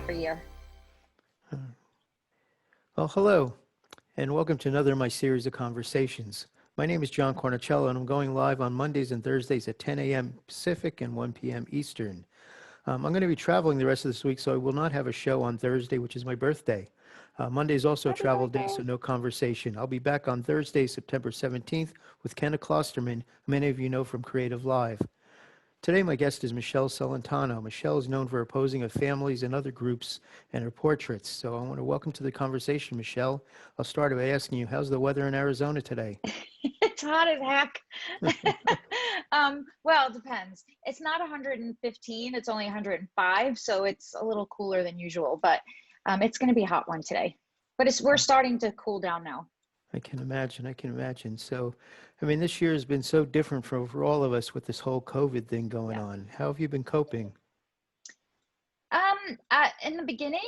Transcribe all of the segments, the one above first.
half a year. Well, hello, and welcome to another of my series of conversations. My name is John Cornicello, and I'm going live on Mondays and Thursdays at 10 a.m. Pacific and 1 p.m. Eastern. I'm going to be traveling the rest of this week, so I will not have a show on Thursday, which is my birthday. Monday is also a Happy travel day, birthday. so no conversation. I'll be back on Thursday, September 17th, with Kenna Klosterman, who many of you know from Creative Live. Today, my guest is Michele Celentano. Michele is known for her posing of families and other groups and her portraits. So I want to welcome to the conversation, Michele. I'll start by asking you, how's the weather in Arizona today? It's hot as heck. Well, it depends. It's not 115, it's only 105, so it's a little cooler than usual, but it's going to be a hot one today. But we're starting to cool down now. I can imagine. So, I mean, this year has been so different for all of us with this whole COVID thing going on. How have you been coping? In the beginning,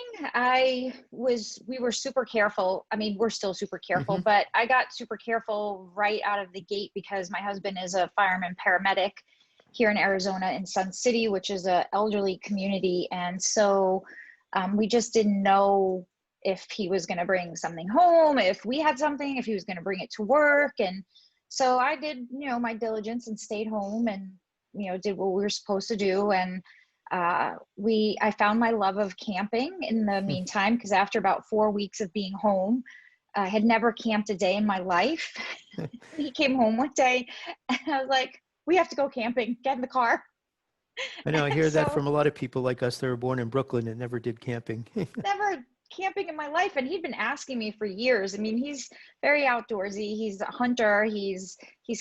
we were super careful. I mean, we're still super careful, Mm-hmm. but I got super careful right out of the gate because my husband is a fireman paramedic here in Arizona in Sun City, which is a elderly community. And so we just didn't know if he was going to bring something home, if we had something, if he was going to bring it to work. And so I did, my diligence and stayed home and, did what we were supposed to do. And I found my love of camping in the meantime, because after about 4 weeks of being home, I had never camped a day in my life. He came home one day and I was like, we have to go camping, get in the car. I know, I hear that So from a lot of people like us that were born in Brooklyn and never did camping. never camping in my life. And he'd been asking me for years. I mean, he's very outdoorsy. He's a hunter. He's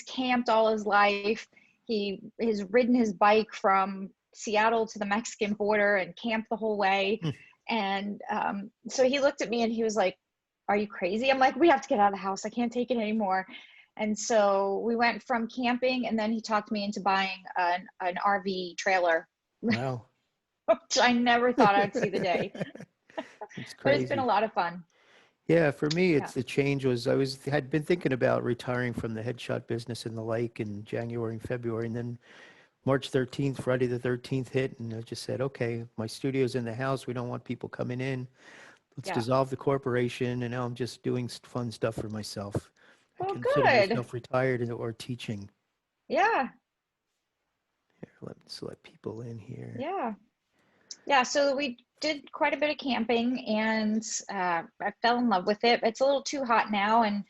camped all his life. He has ridden his bike from Seattle to the Mexican border and camped the whole way. And so he looked at me and he was like, are you crazy? I'm like, we have to get out of the house. I can't take it anymore. And so we went from camping, and then he talked me into buying an RV trailer, Wow. which I never thought I'd see the day. It's But it's been a crazy. lot of fun. Yeah, for me, Yeah. it's the change was had been thinking about retiring from the headshot business and the like in January and February, and then March 13th, Friday the 13th hit, and I just said, okay, my studio's in the house. We don't want people coming in. Let's Yeah. dissolve the corporation, and now I'm just doing fun stuff for myself. I Well, consider good. myself retired or teaching. Yeah. Here, let's let people in here. Yeah. Yeah. So we did quite a bit of camping, and I fell in love with it. It's a little too hot now. And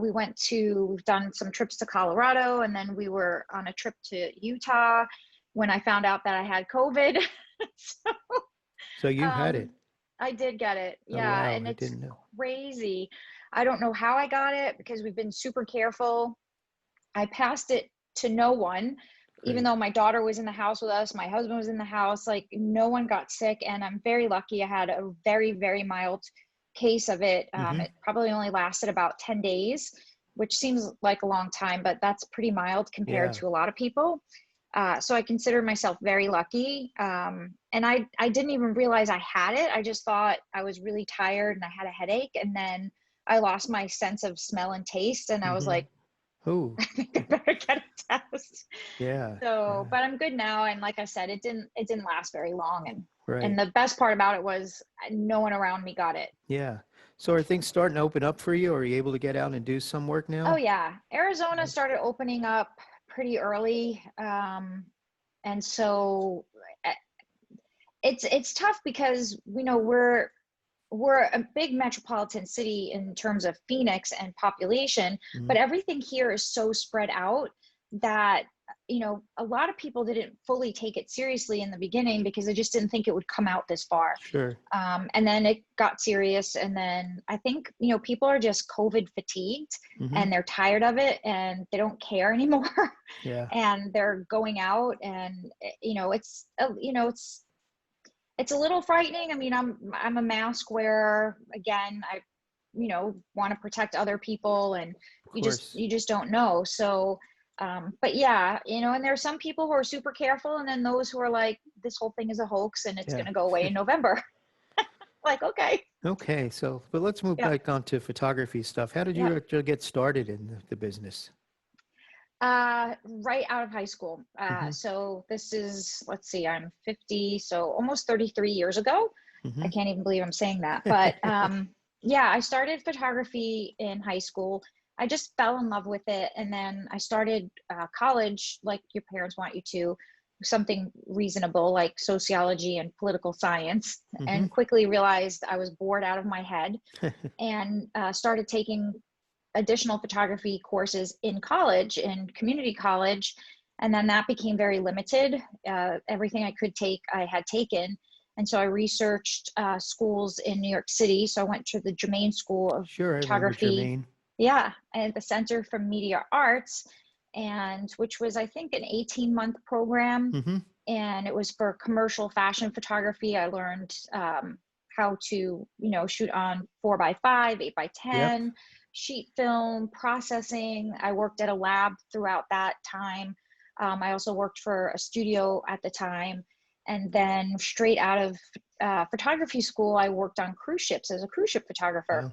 we've done some trips to Colorado, and then we were on a trip to Utah when I found out that I had COVID. So So you had it. I did get it. Oh, Yeah. wow. And I it's didn't know. crazy. I don't know how I got it because we've been super careful. I passed it to no one, even Great. though my daughter was in the house with us, my husband was in the house, like no one got sick. And I'm very lucky. I had a very, very mild case of it. Mm-hmm. It probably only lasted about 10 days, which seems like a long time, but that's pretty mild compared Yeah. to a lot of people. So I consider myself very lucky. And I didn't even realize I had it. I just thought I was really tired and I had a headache. And then I lost my sense of smell and taste. And I was Mm-hmm. like, Oh, I think I better get a test. yeah. So, Yeah. but I'm good now. And like I said, it didn't last very long. And Right. the best part about it was no one around me got it. Yeah. So are things starting to open up for you? Are you able to get out and do some work Oh now? yeah. Arizona Right. started opening up pretty early. And so it's tough because we're a big metropolitan city in terms of Phoenix and population, Mm-hmm. but everything here is so spread out that a lot of people didn't fully take it seriously in the beginning because they just didn't think it would come out this far. Sure. And then it got serious, and then I think people are just COVID fatigued, Mm-hmm. and they're tired of it, and they don't care anymore. Yeah. And they're going out, and it's a little frightening. I mean, I'm a mask wearer. Again, I want to protect other people, and Of you just course. you just don't know. So but yeah, and there are some people who are super careful, and then those who are like, this whole thing is a hoax and it's Yeah. going to go away in November. Like, okay. Okay. So, but let's move Yeah. back on to photography stuff. How did Yeah. you actually get started in the business? Right out of high school. Hmm. So this is, let's see, I'm 50, so almost 33 years ago. I Hmm. can't even believe I'm saying that. But yeah, I started photography in high school. I just fell in love with it. And then I started college, like your parents want you to, something reasonable like sociology and political science, Hmm. and quickly realized I was bored out of my head and started taking additional photography courses in college, in community college. And then that became very limited. Everything I could take, I had taken. And so I researched schools in New York City. So I went to the Germain School of Sure, I remember Photography. Jermaine. Yeah, at the Center for Media Arts, and which was, I think, an 18-month program. Hmm. And it was for commercial fashion photography. I learned how to, shoot on 4x5, 8x10, Yep. sheet film processing. I worked at a lab throughout that time. I also worked for a studio at the time. And then straight out of photography school, I worked on cruise ships as a cruise ship photographer, Wow.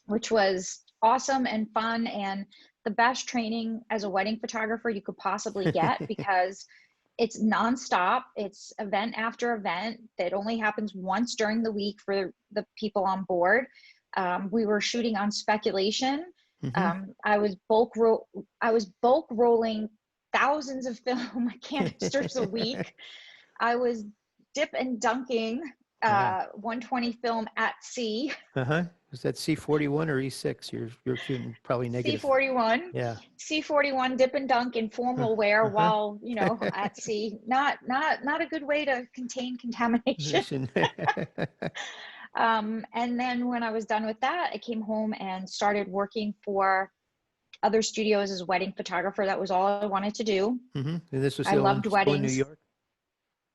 which was awesome and fun and the best training as a wedding photographer you could possibly get, because it's nonstop. It's event after event that only happens once during the week for the people on board. We were shooting on speculation. Hmm. I was bulk rolling thousands of film canisters a week. I was dip and dunking Wow. 120 film at sea. Uh-huh. Was that C41 or E6? You're shooting probably negative. C41, Yeah. C41 dip and dunk in formal wear Uh-huh. while, at sea. Not a good way to contain contamination. Listen. And then when I was done with that, I came home and started working for other studios as a wedding photographer. That was all I wanted to do. Hmm. And this was I loved still in New weddings York?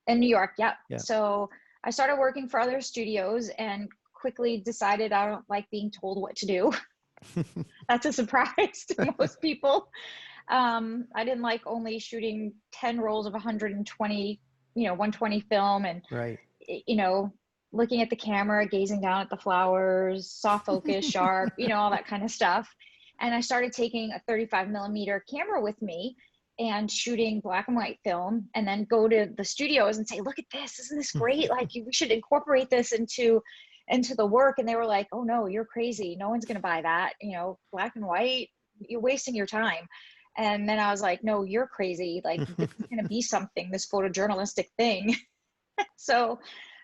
in New York. Yep. Yeah. So I started working for other studios and quickly decided I don't like being told what to do. That's a surprise to most people. I didn't like only shooting 10 rolls of 120, 120 film, and, Right. you know, looking at the camera, gazing down at the flowers, soft focus, sharp, all that kind of stuff. And I started taking a 35 millimeter camera with me and shooting black and white film, and then go to the studios and say, look at this, isn't this great? Like, we should incorporate this into the work. And they were like, oh no, you're crazy, no one's going to buy that, black and white, you're wasting your time. And then I was like, no, you're crazy, like, this is going to be something, this photojournalistic thing. So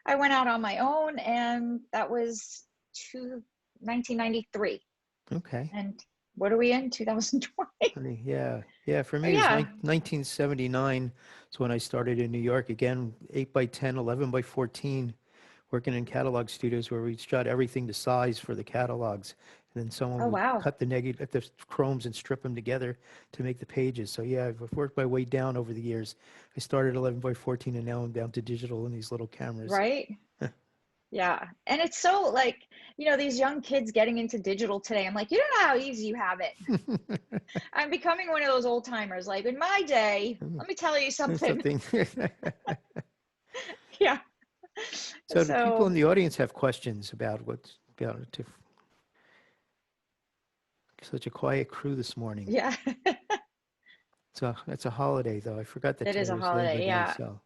I went out on my own, and that was 1993. Okay. And what are we in, 2020? Yeah. Yeah. For me, it was Yeah. 1979. It's when I started in New York again, 8 by 10, 11 by 14, working in catalog studios where we shot everything to size for the catalogs. And then someone Oh would wow. cut the chromes and strip them together to make the pages. So yeah, I've worked my way down over the years. I started 11 by 14 and now I'm down to digital in these little cameras. Right. Yeah. And it's so, like, these young kids getting into digital today, I'm like, you don't know how easy you have it. I'm becoming one of those old timers. Like, in my day, let me tell you There's something. something. Yeah. So do people in So the audience have questions about what's about it? Such a quiet crew this morning. yeah. It's a holiday though. I forgot that It is today a was Labor holiday. Day. Yeah. So,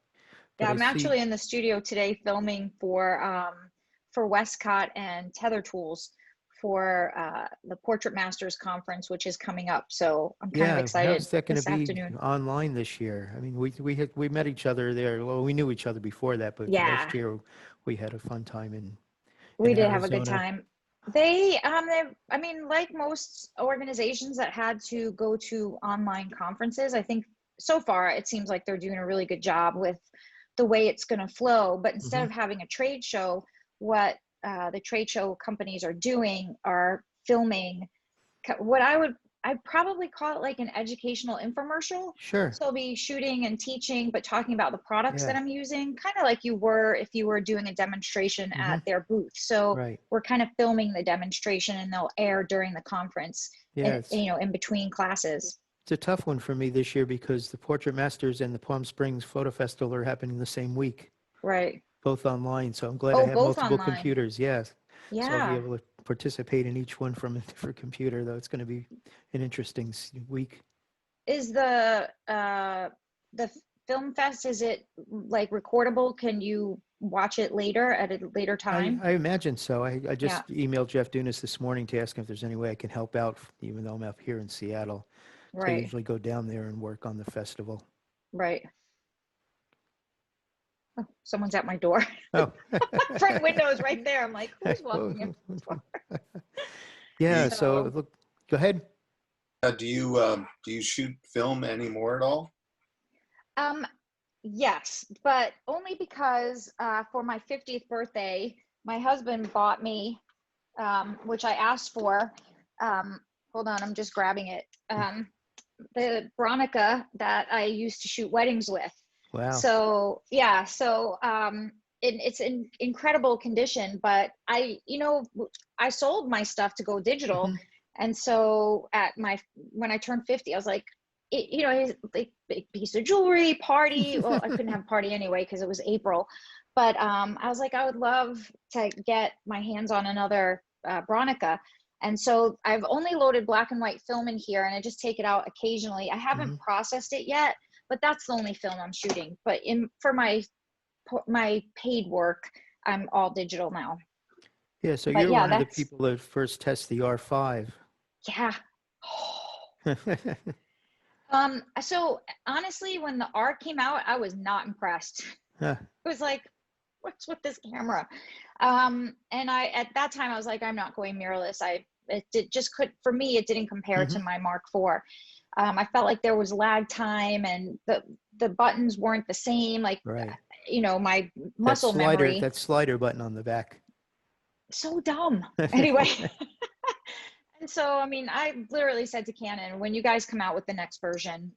but Yeah, I I'm see. actually in the studio today filming for Westcott and Tether Tools for the Portrait Masters Conference, which is coming up. So I'm kind of Yeah, excited how's that going to this be afternoon. online this year? I mean, we met each other there. Well, we knew each other before that, but Yeah, last year we had a fun time in we did have a good Arizona. time. I mean, like most organizations that had to go to online conferences, I think so far it seems like they're doing a really good job with the way it's going to flow. But instead Hmm. of having a trade show, what the trade show companies are doing are filming what I'd probably call it like an educational infomercial. Sure. So I'll be shooting and teaching, but talking about the products Yeah. that I'm using, kind of like you were if you were doing a demonstration Hmm. at their booth. So Right. we're kind of filming the demonstration, and they'll air during the conference, Yeah. and in between classes. It's a tough one for me this year because the Portrait Masters and the Palm Springs Photo Festival are happening the same week, Right. both online. So I'm glad I Oh, have both multiple online. computers. Yes. So I'll be Yeah. able to participate in each one from a different computer, though it's going to be an interesting week. is the film fest, is it like recordable? Can you watch it later at a later time? I imagine so. I Yeah, just emailed Jeff Dunas this morning to ask him if there's any way I can help out, even though I'm up here in Seattle. So I right, usually go down there and work on the festival. right. Oh, someone's at my door. Oh. Front window is right there. I'm like, who's walking in the door? Yeah, so So, look, go ahead. Do you shoot film anymore at all? um, yes, but only because for my 50th birthday, my husband bought me, which I asked for. Um, hold on, I'm just grabbing it. The Bronica that I used to shoot weddings with. Wow. So yeah, so it's in incredible condition, but I sold my stuff to go digital, Hmm. and so when I turned 50, I was like, it's like big piece of jewelry, party. Well, I couldn't have a party anyway because it was April, but I was like, I would love to get my hands on another Bronica. And so I've only loaded black and white film in here, and I just take it out occasionally. I haven't Hmm. processed it yet, but that's the only film I'm shooting. But for my paid work, I'm all digital now. Yeah, so But you're yeah, one of the that's people that first test the R5. yeah. So honestly, when the R came out, I was not impressed. Huh. It was like, what's with this camera? And I at that time I was like, I'm not going mirrorless. For me, it didn't compare to Hmm. my Mark IV. I felt like there was lag time, and the buttons weren't the same. Like, Right. my muscle memory. That slider button on the back. So dumb. Anyway. And so, I mean, I literally said to Canon, when you guys come out with the next version,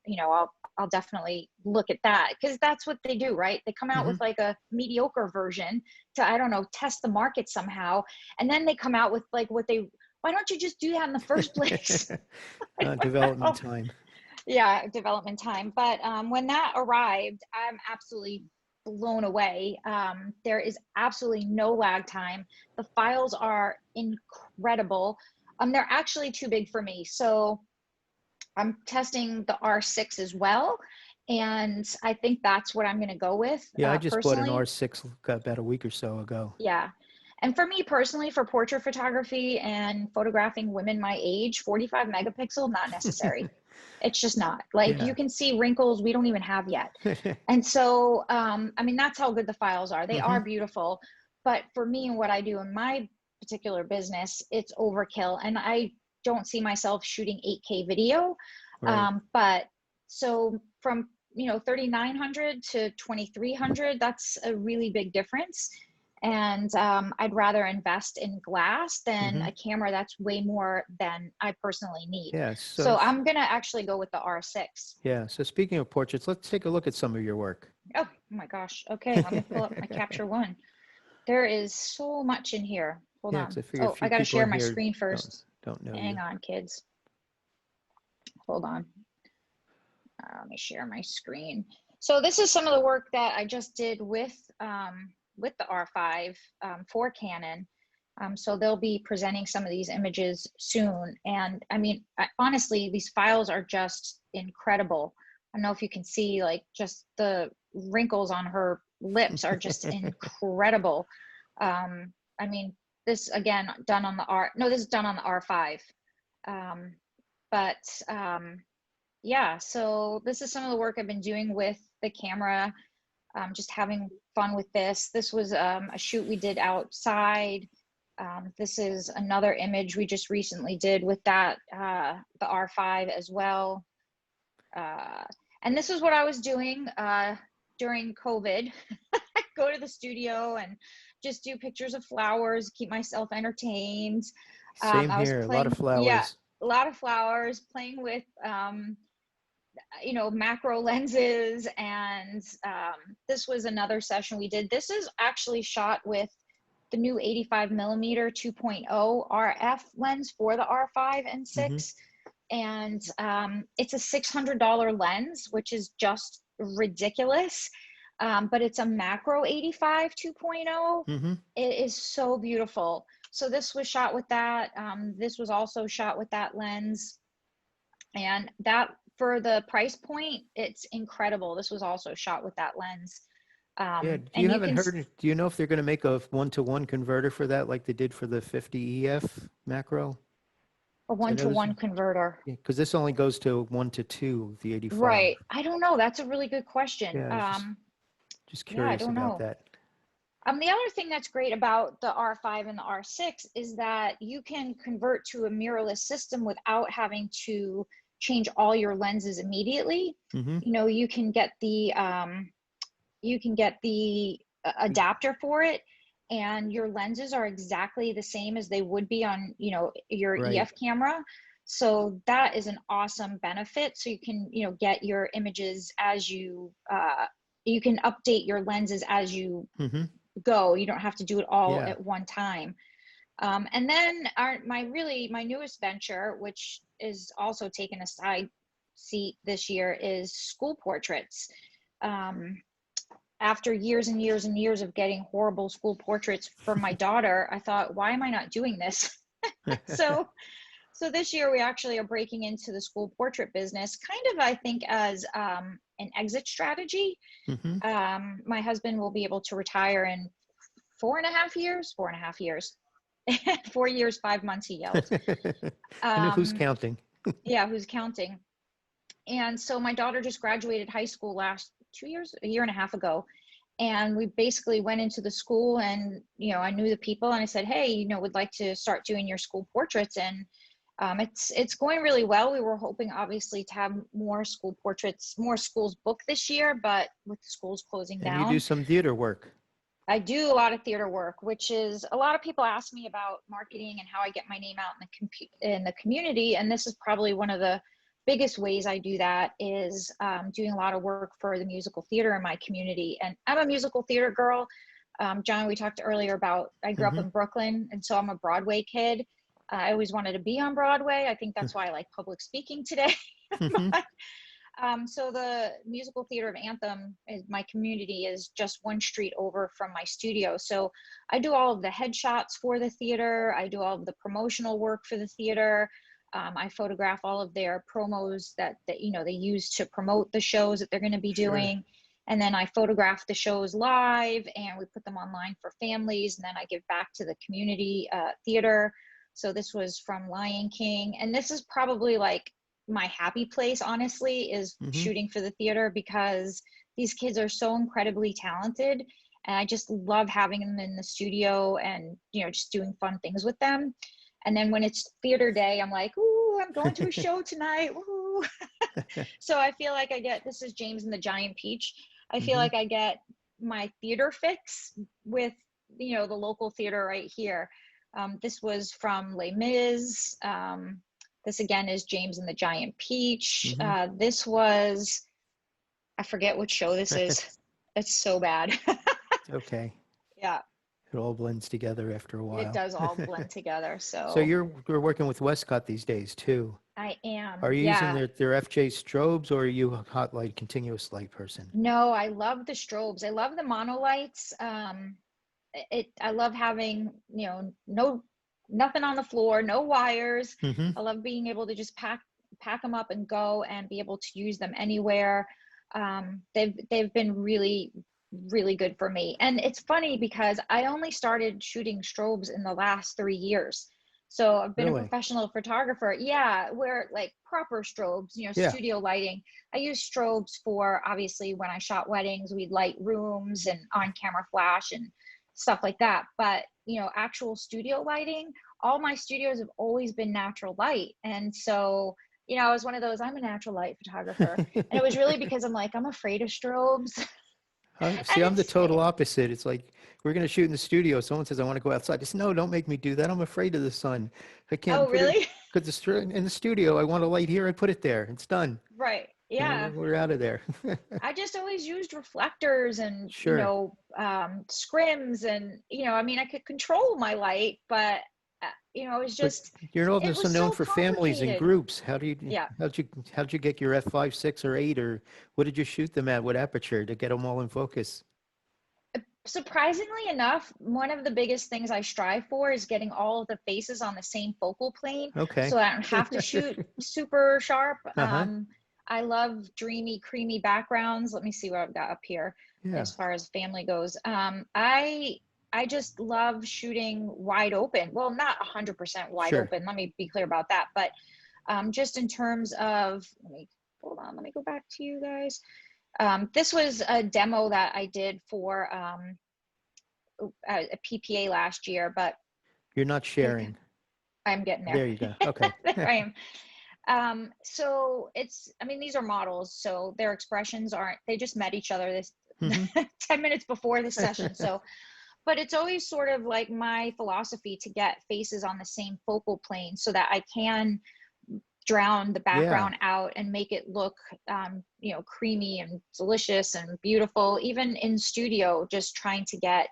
I'll definitely look at that, because that's what they do, right? They come out Hmm. with like a mediocre version to, I don't know, test the market somehow, and then they come out with like why don't you just do that in the first place? Like, what the Development hell? time. Yeah, development time. But when that arrived, I'm absolutely blown away. There is absolutely no lag time. The files are incredible. They're actually too big for me. So I'm testing the R6 as well. And I think that's what I'm going to go with Yeah, I just bought an personally. R6 about a week or so ago. Yeah. And for me personally, for portrait photography and photographing women my age, 45 megapixel, not necessary. It's just not. Like, you Yeah. can see wrinkles we don't even have yet. And so, I mean, that's how good the files are. They Hmm. are beautiful. But for me and what I do in my particular business, it's overkill. And I don't see myself shooting 8K video. Right. But so from, 3,900 to 2,300, that's a really big difference. And I'd rather invest in glass than Hmm. a camera that's way more than I personally need. Yeah. So I'm going to actually go with the R6. Yeah. So speaking of portraits, let's take a look at some of your work. Oh my gosh. Okay, let me pull up my capture one. There is so much in here. Hold Yeah, because on. I figure a Oh, I few got to people share in my here screen don't first. don't know Hang you. on, kids. Hold on. Let me share my screen. So this is some of the work that I just did with the R5 for Canon. So they'll be presenting some of these images soon. And I mean, honestly, these files are just incredible. I don't know if you can see, like, just the wrinkles on her lips are just incredible. I mean, this again done on the this is done on the R5. Um, but yeah, so this is some of the work I've been doing with the camera, just having fun with this. This was a shoot we did outside. This is another image we just recently did with the R5 as well. And this is what I was doing during COVID. Go to the studio and just do pictures of flowers, keep myself entertained. Same I was here. A lot of playing, yeah, flowers. a lot of flowers, playing with macro lenses. And this was another session we did. This is actually shot with the new 85 millimeter 2.0 RF lens for the R5 and Hmm. 6. And it's a $600 lens, which is just ridiculous. But it's a macro 85 2.0. Hmm. It is so beautiful. So this was shot with that. This was also shot with that lens. And that for the price point, it's incredible. This was also shot with that lens. Yeah. And you can, Do you know if they're going to make a 1-to-1 converter for that, like they did for the 50 EF macro? a 'Cause I know this, one-to-one converter. because this only goes to 1-to-2, the 85. Right. I don't know. That's a really good question. Yeah, I was just Yeah, I curious don't about know. that. The other thing that's great about the R5 and the R6 is that you can convert to a mirrorless system without having to change all your lenses immediately. Mm-hmm. You know, you can get the adapter for it, and your lenses are exactly the same as they would be on, you know, your Right. EF camera. So that is an awesome benefit. So you can, you know, get your images as you can update your lenses as you Mm-hmm. go. You don't have to do it all Yeah. at one time. And then my newest venture, which is also taking a side seat this year, is school portraits. Um, After years and years and years of getting horrible school portraits from my daughter, I thought, why am I not doing this? So so this year we actually are breaking into the school portrait business, kind of, I think, as an exit strategy. Mm-hmm. My husband will be able to retire in 4.5 years, 4.5 years, 4 years, 5 months, he yelled. And who's Um, counting? yeah, who's counting? And so my daughter just graduated high school last 2 years, a year and a half ago. And we basically went into the school, and, you know, I knew the people, and I said, hey, you know, would like to start doing your school portraits. And it's going really well. We were hoping, obviously, to have more school portraits, more schools booked this year, but with the schools closing And you do down, some theater work. I do a lot of theater work, which is, a lot of people ask me about marketing and how I get my name out in the community. And this is probably one of the biggest ways I do that, is doing a lot of work for the musical theater in my community. And I'm a musical theater girl. John, we talked earlier about, I grew up Mm-hmm. in Brooklyn, and so I'm a Broadway kid. I always wanted to be on Broadway. I think that's why I like public speaking today. Mm-hmm. But, so the musical theater of Anthem, my community is just one street over from my studio. So I do all of the headshots for the theater. I do all of the promotional work for the theater. I photograph all of their promos that you know, they use to promote the shows that they're going to be Sure. doing. And then I photograph the shows live, and we put them online for families. And then I give back to the community theater. So this was from Lion King. And this is probably like my happy place, honestly, is Mm-hmm. shooting for the theater, because these kids are so incredibly talented. And I just love having them in the studio and, you know, just doing fun things with them. And then when it's theater day, I'm like, ooh, I'm going to a show tonight. Ooh. So I feel like I get, this is James and the Giant Peach. I feel Mm-hmm. like I get my theater fix with, you know, the local theater right here. This was from Les Mis. This again is James and the Giant Peach. Mm-hmm. This was, I forget what show this is. It's so bad. Okay. Yeah, It all blends together after a it while. does all blend together. So So you're working with Westcott these days too. I Are am, you using yeah. their FJ strobes, or are you a hot light, continuous light person? No, I love the strobes. I love the monolights. I love having, you know, nothing on the floor, no wires. Mm-hmm. I love being able to just pack them up and go, and be able to use them anywhere. They've been really, really good for me. And it's funny because I only started shooting strobes in the last 3 years. So I've been a Really? professional photographer. Yeah, where, like, proper strobes, you know, Yeah. studio lighting. I use strobes for, obviously, when I shot weddings, we'd light rooms and on camera flash and stuff like that. But, you know, actual studio lighting, all my studios have always been natural light. And so, you know, I was one of those, I'm a natural light photographer. And it was really because I'm like, I'm afraid of strobes. See, And I'm the it's, total opposite. It's like we're going to shoot in the studio. Someone says, I want to go outside. I said, no, don't make me do that. I'm afraid of the sun. I can't oh, put it, really? because in the studio, I want a light here. I put it there. It's done. Right. You know, Yeah. we're out of there. I just always used reflectors and, you Sure. know, scrims, and, you know, I mean, I could control my light, but, you know, But you're it also was known so for families and complicated. groups. Yeah. How'd you get your f5, 6, or 8, or what did you shoot them at? What aperture to get them all in focus? Surprisingly enough, one of the biggest things I strive for is getting all of the faces on the same focal plane, Okay. so I don't have to shoot super sharp. Uh-huh. I love dreamy, creamy backgrounds. Let me see what I've got up here Yeah, as far as family goes. I just love shooting wide open. Well, not 100% wide sure. open. Let me be clear about that. But just in terms of, hold on, let me go back to you guys. This was a demo that I did for a PPA last year, but You're not sharing. I'm getting there. There you go. Okay. There I am. So I mean, these are models, so their expressions aren't, they just met each other this Mhm. 10 minutes before this session. So, but it's always sort of like my philosophy to get faces on the same focal plane so that I can drown the Yeah. background out and make it look, creamy and delicious and beautiful. Even in studio, just trying to get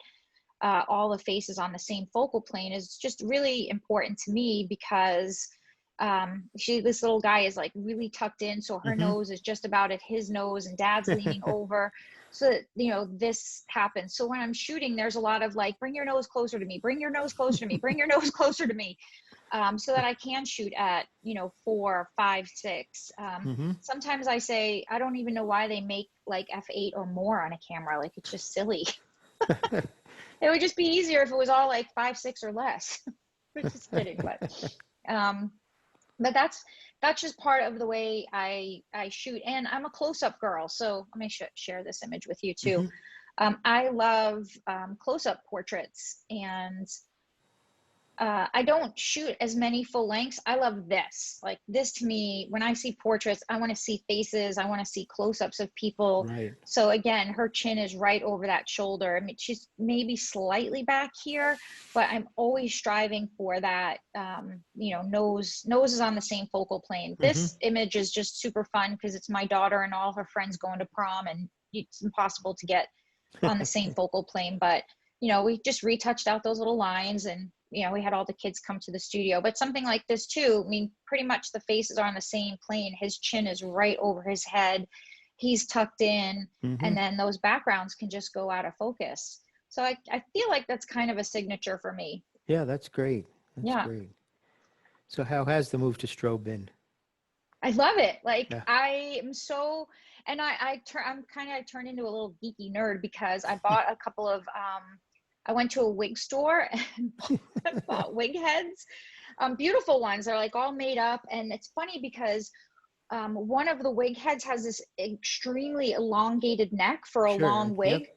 all the faces on the same focal plane is just really important to me because this little guy is like really tucked in, so her Hmm. nose is just about at his nose and dad's leaning over, so that this happens. So when I'm shooting, there's a lot of like, bring your nose closer to me, bring your nose closer to me, bring your nose closer to me, so that I can shoot at 4, 5, 6. Hmm. Sometimes I say I don't even know why they make like f8 or more on a camera, like it's just silly. It would just be easier if it was all like 5, 6 or less. Just kidding, um, but that's just part of the way I shoot, and I'm a close-up girl. So let me share this image with you too. Hmm. I love close-up portraits, and I don't shoot as many full lengths. I love this. Like this to me, when I see portraits, I want to see faces. I want to see close-ups of people. Right. So again, her chin is right over that shoulder. I mean, she's maybe slightly back here, but I'm always striving for that. Nose is on the same focal plane. Hmm. This image is just super fun because it's my daughter and all of her friends going to prom, and it's impossible to get on the same focal plane. But we just retouched out those little lines, and we had all the kids come to the studio. But something like this too, I mean, pretty much the faces are on the same plane. His chin is right over his head. He's tucked in, Hmm. and then those backgrounds can just go out of focus. So I feel like that's kind of a signature for me. Yeah, that's great. That's Yeah. great. So how has the move to strobe been? I love it. Like Yeah. I am so, and I turned into a little geeky nerd because I bought a couple of, I went to a wig store and bought wig heads, beautiful ones. They're like all made up. And it's funny because one of the wig heads has this extremely elongated neck for a Sure. long wig. Yep.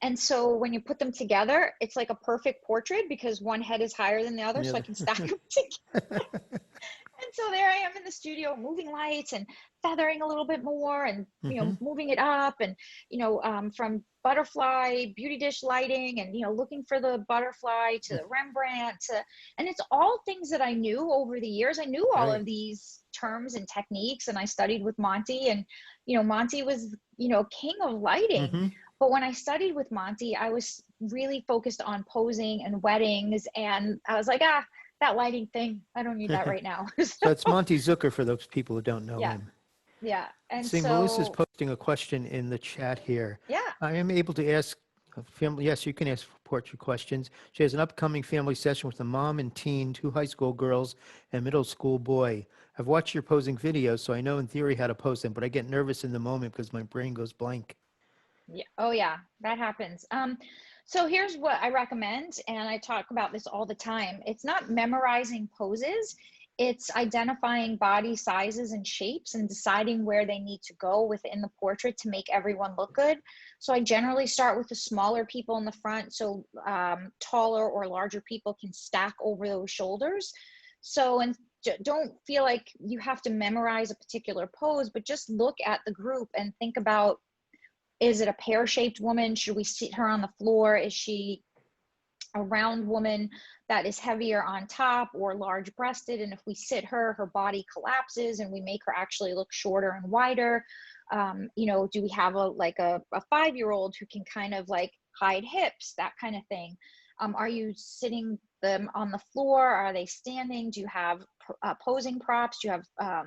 And so when you put them together, it's like a perfect portrait because one head is higher than the other. And the So I other. can stack them together. And so there I am in the studio, moving lights and feathering a little bit more, and Hmm. moving it up, and from butterfly beauty dish lighting, and looking for the butterfly to the Rembrandt to, and it's all things that I knew over the years. I knew all Right. of these terms and techniques, and I studied with Monty, and Monty was king of lighting. Hmm. But when I studied with Monty, I was really focused on posing and weddings, and I was like, that lighting thing, I don't need that right now. So So it's Monty Zucker for those people who don't know yeah, him. yeah. And See, Melissa's so posting a question in the chat here. yeah, I am able to ask a family. Yes, you can ask portrait questions. She has an upcoming family session with a mom and teen, 2 high school girls, and middle school boy. I've watched your posing videos, so I know in theory how to pose them, but I get nervous in the moment because my brain goes blank. yeah, oh yeah, that happens. So here's what I recommend, and I talk about this all the time. It's not memorizing poses, it's identifying body sizes and shapes and deciding where they need to go within the portrait to make everyone look good. So I generally start with the smaller people in the front, so taller or larger people can stack over those shoulders. So, and don't feel like you have to memorize a particular pose, but just look at the group and think about, is it a pear-shaped woman? Should we sit her on the floor? Is she a round woman that is heavier on top or large breasted? And if we sit her, her body collapses and we make her actually look shorter and wider. Do we have a 5-year-old who can kind of like hide hips, that kind of thing? Are you sitting them on the floor? Are they standing? Do you have posing props? Do you have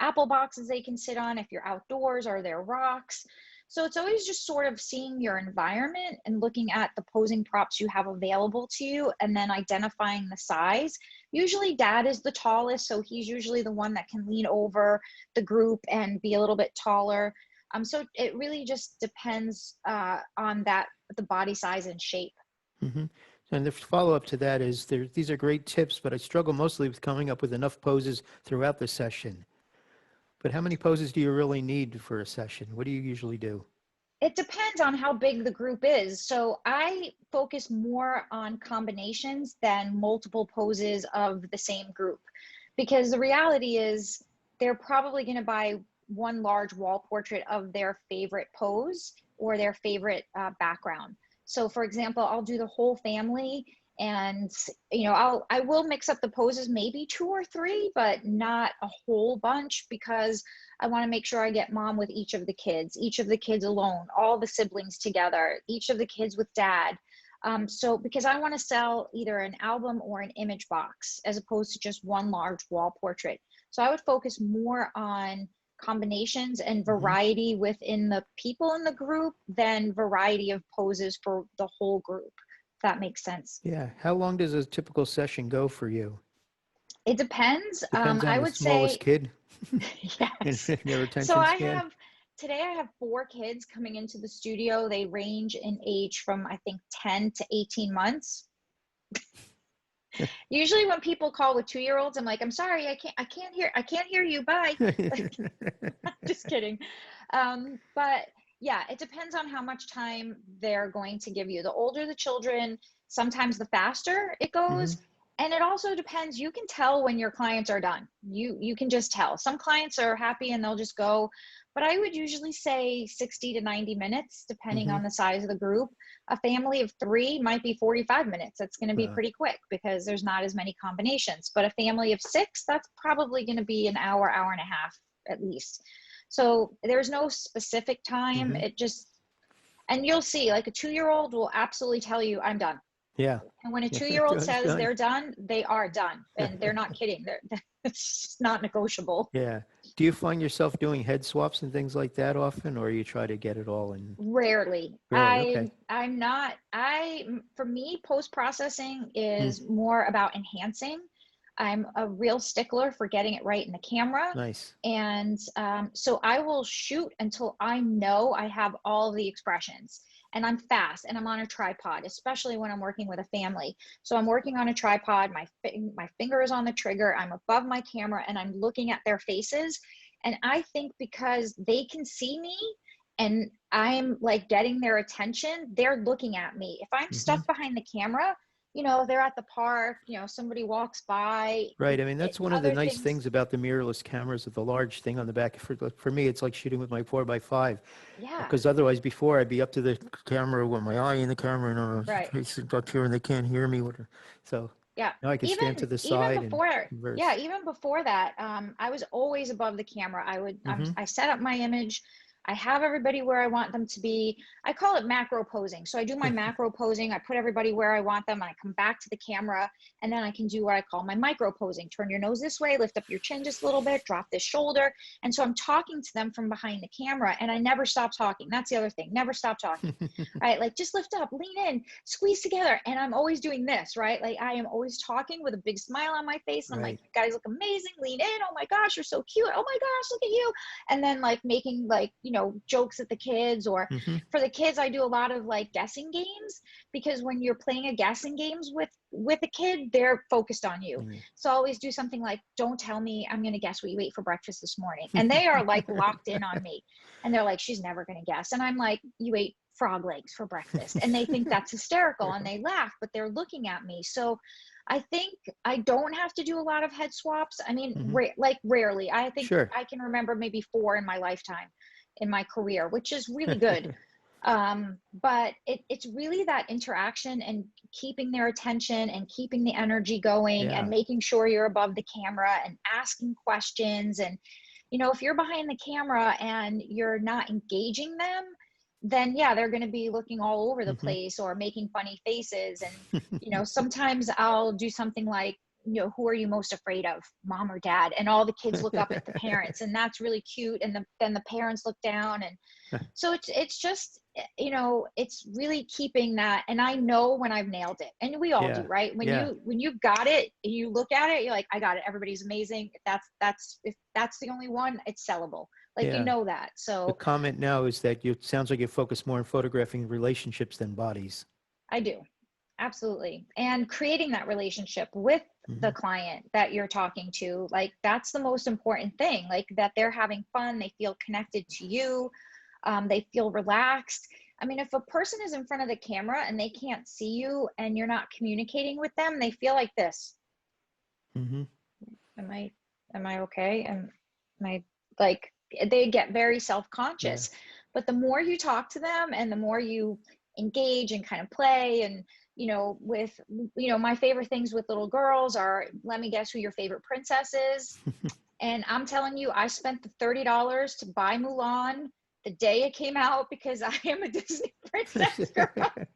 apple boxes they can sit on? If you're outdoors, are there rocks? So it's always just sort of seeing your environment and looking at the posing props you have available to you, and then identifying the size, Usually dad is the tallest, so he's usually the one that can lean over the group and be a little bit taller. So it really just depends on the body size and shape. hmm And the follow-up to that is these are great tips, but I struggle mostly with coming up with enough poses throughout the session. But how many poses do you really need for a session? What do you usually do? It depends on how big the group is. So I focus more on combinations than multiple poses of the same group, because the reality is they're probably going to buy one large wall portrait of their favorite pose or their favorite background. So for example, I'll do the whole family, and I will mix up the poses, maybe 2 or 3, but not a whole bunch, because I want to make sure I get mom with each of the kids alone, all the siblings together, each of the kids with dad. So because I want to sell either an album or an image box as opposed to just one large wall portrait. So I would focus more on combinations and variety within the people in the group than variety of poses for the whole group, if that makes sense. Yeah. How long does a typical session go for you? It depends. Depends on I the would smallest say kid and yes. their So attention scan. today I have 4 kids coming into the studio. They range in age from, I think, 10 to 18 months. Usually when people call with 2-year-olds, I'm like, I'm sorry, I can't hear you. Bye. Just kidding. But yeah, it depends on how much time they're going to give you. The older the children, sometimes the faster it hmm goes. And it also depends. You can tell when your clients are done. You can just tell. Some clients are happy and they'll just go, but I would usually say 60 to 90 minutes, depending hmm on the size of the group. A family of 3 might be 45 minutes. That's going to be Wow. pretty quick because there's not as many combinations. But a family of 6, that's probably going to be an hour, hour and a half at least. So there's no specific time. hmm It just, and you'll see, like a 2-year-old will absolutely tell you, I'm done. Yeah. And when a Yeah. 2-year-old John's says done. they're done, they are done. And they're not kidding. It's just not negotiable. Yeah. Do you find yourself doing head swaps and things like that often, or you try to get it all in? Rarely. Really? Okay. I'm not, for me, post-processing Hmm. is more about enhancing. I'm a real stickler for getting it right in the camera. Nice. And so I will shoot until I know I have all the expressions, and I'm fast and I'm on a tripod, especially when I'm working with a family. So I'm working on a tripod, my finger is on the trigger, I'm above my camera, and I'm looking at their faces. And I think because they can see me and I'm like getting their attention, they're looking at me. If I'm hmm stuck behind the camera, they're at the park, somebody walks by, Right. I mean, that's one of the other nice things. things about the mirrorless cameras with the large thing on the back. For me, it's like shooting with my 4x5. Yeah, Because otherwise, before I'd be up to the camera with my eye in the camera and right. facing up here, and they can't hear me. So Yeah. now I can stand to the Even side and before, yeah, converse. even before that, I was always above the camera. hmm I set up my image. I have everybody where I want them to be. I call it macro posing. So I do my macro posing. I put everybody where I want them. I come back to the camera, and then I can do what I call my micro posing. Turn your nose this way, lift up your chin just a little bit, drop this shoulder. And so I'm talking to them from behind the camera, and I never stop talking. That's the other thing. Never stop talking. Right? Like just lift up, lean in, squeeze together. And I'm always doing this, right? Like I am always talking with a big smile on my face. I'm like, Right. you guys look amazing. Lean in. Oh my gosh, you're so cute. Oh my gosh, look at you. And then like making like, jokes at the kids, or hmm for the kids, I do a lot of like guessing games, because when you're playing a guessing games with a kid, they're focused on you. So I always do something like, don't tell me, I'm going to guess what you ate for breakfast this morning. And they are like locked in on me, and they're like, she's never going to guess. And I'm like, you ate frog legs for breakfast. And they think that's hysterical and they laugh, but they're looking at me. So I think I don't have to do a lot of head swaps. I mean, hmm rarely. I think Sure. I can remember maybe 4 in my lifetime, in my career, which is really good. But it's really that interaction and keeping their attention and keeping the energy going and Yeah. making sure you're above the camera and asking questions. And, if you're behind the camera and you're not engaging them, then yeah, they're going to be looking all over the hmm place or making funny faces. And, sometimes I'll do something like, who are you most afraid of, mom or dad? And all the kids look up at the parents, and that's really cute. And then the parents look down. And so it's just, it's really keeping that. And I know when I've nailed it, and we all do, Yeah. right? When you've got it, you look at it, you're like, I got it. Everybody's amazing. If that's the only one, it's sellable. Like, Yeah. that. The So comment now is that it sounds like you focus more on photographing relationships than bodies. I do. Absolutely. And creating that relationship with the client that you're talking to, like, that's the most important thing, like that they're having fun. They feel connected to you. They feel relaxed. I mean, if a person is in front of the camera and they can't see you and you're not communicating with them, they feel like this. Am I okay? Am I, like, they get very self-conscious. But the more you talk to them and the more you engage and kind of play, and with my favorite things with little girls are, let me guess who your favorite princess is. And I'm telling you, I spent the $30 to buy Mulan the day it came out, because I am a Disney princess girl. And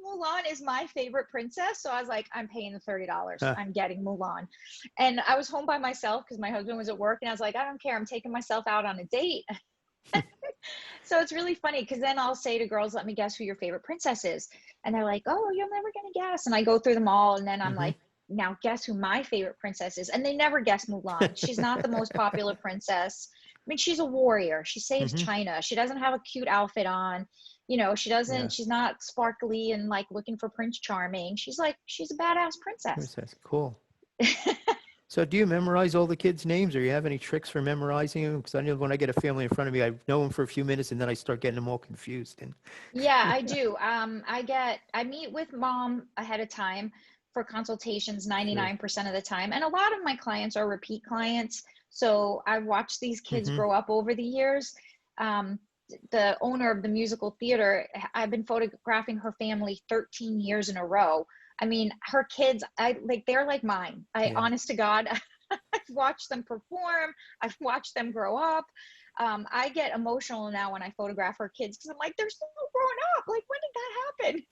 Mulan is my favorite princess. So I was like, I'm paying the $30. I'm getting Mulan. And I was home by myself because my husband was at work, and I was like, I don't care. I'm taking myself out on a date. So it's really funny, because then I'll say to girls, let me guess who your favorite princess is. And they're like, oh, you're never going to guess. And I go through them all. And then I'm like, now guess who my favorite princess is. And they never guess Mulan. She's not the most popular princess. I mean, she's a warrior. She saves China. She doesn't have a cute outfit on. She doesn't, she's not sparkly and like looking for Prince Charming. She's a badass princess. Cool. So do you memorize all the kids' names, or you have any tricks for memorizing them? Because I know when I get a family in front of me, I know them for a few minutes and then I start getting them all confused. And yeah, I do. I meet with mom ahead of time for consultations 99% of the time. And a lot of my clients are repeat clients. So I've watched these kids grow up over the years. The owner of the musical theater, I've been photographing her family 13 years in a row. I mean, her kids, they're like mine. Honest to God, I've watched them perform. I've watched them grow up. I get emotional now when I photograph her kids, because I'm like, they're still growing up. Like, when did that happen?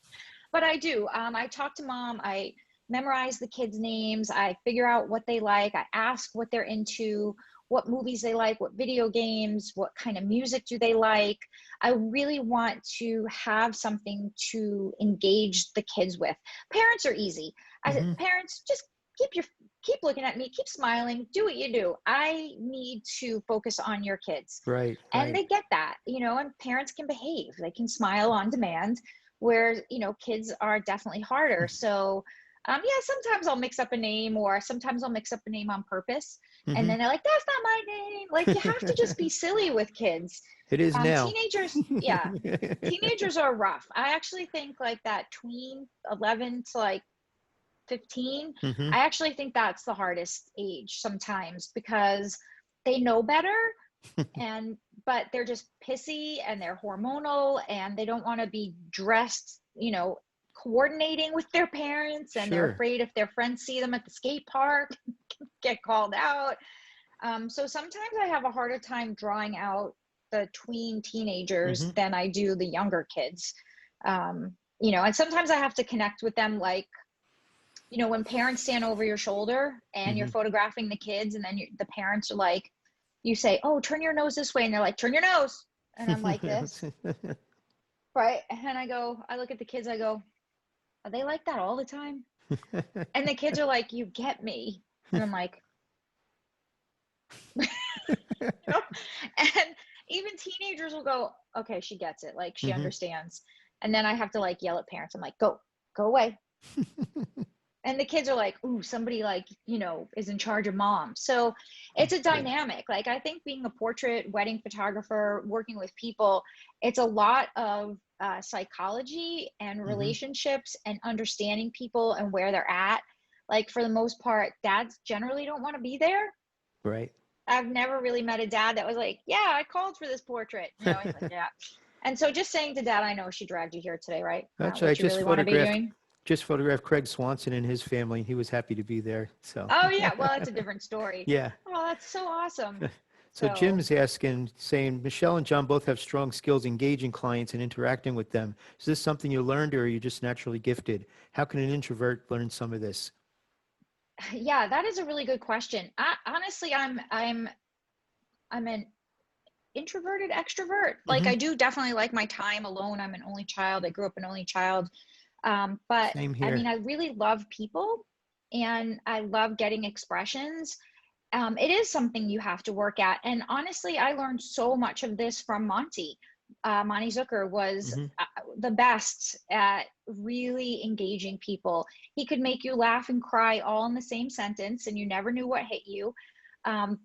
But I do. I talk to mom. I memorize the kids' names. I figure out what they like. I ask what they're into, what movies they like, what video games, what kind of music do they like. I really want to have something to engage the kids with. Parents are easy. Parents, just keep looking at me, keep smiling, do what you do. I need to focus on your kids. Right. And they get that, and parents can behave. They can smile on demand, where, kids are definitely harder. So sometimes I'll mix up a name, or sometimes I'll mix up a name on purpose. And then they're like, that's not my name. Like, you have to just be silly with kids. It is now. Teenagers, teenagers are rough. I actually think like that tween 11 to like 15, I actually think that's the hardest age sometimes, because they know better, but they're just pissy and they're hormonal, and they don't want to be dressed, coordinating with their parents, and they're afraid if their friends see them at the skate park, get called out. So sometimes I have a harder time drawing out the tween teenagers than I do the younger kids. And sometimes I have to connect with them, like, when parents stand over your shoulder and you're photographing the kids, and then the parents are like, you say, oh, turn your nose this way. And they're like, turn your nose. And I'm like this. Right. And I look at the kids, I go, are they like that all the time? And the kids are like, you get me. And I'm like, and even teenagers will go, okay, she gets it. Like, she understands. And then I have to like yell at parents. I'm like, go away. And the kids are like, ooh, somebody like, is in charge of mom. So it's a dynamic. Like, I think being a portrait wedding photographer, working with people, it's a lot of psychology and relationships and understanding people and where they're at. Like, for the most part, dads generally don't want to be there. Right. I've never really met a dad that was like, yeah, I called for this portrait. He's like, yeah. And so just saying to dad, I know she dragged you here today, right? Actually, what you really want to be doing. Just photographed Craig Swanson and his family. He was happy to be there. So. Oh yeah, well, that's a different story. Yeah. Oh, that's so awesome. So Jim's asking, saying, Michele and John both have strong skills engaging clients and interacting with them. Is this something you learned, or are you just naturally gifted? How can an introvert learn some of this? Yeah, that is a really good question. Honestly, I'm an introverted extrovert. Like Hmm. I do definitely like my time alone. I'm an only child. I grew up an only child. But Same I mean, here. I really love people and I love getting expressions. It is something you have to work at. And honestly, I learned so much of this from Monty. Monty Zucker was Hmm. the best at really engaging people. He could make you laugh and cry all in the same sentence, and you never knew what hit you.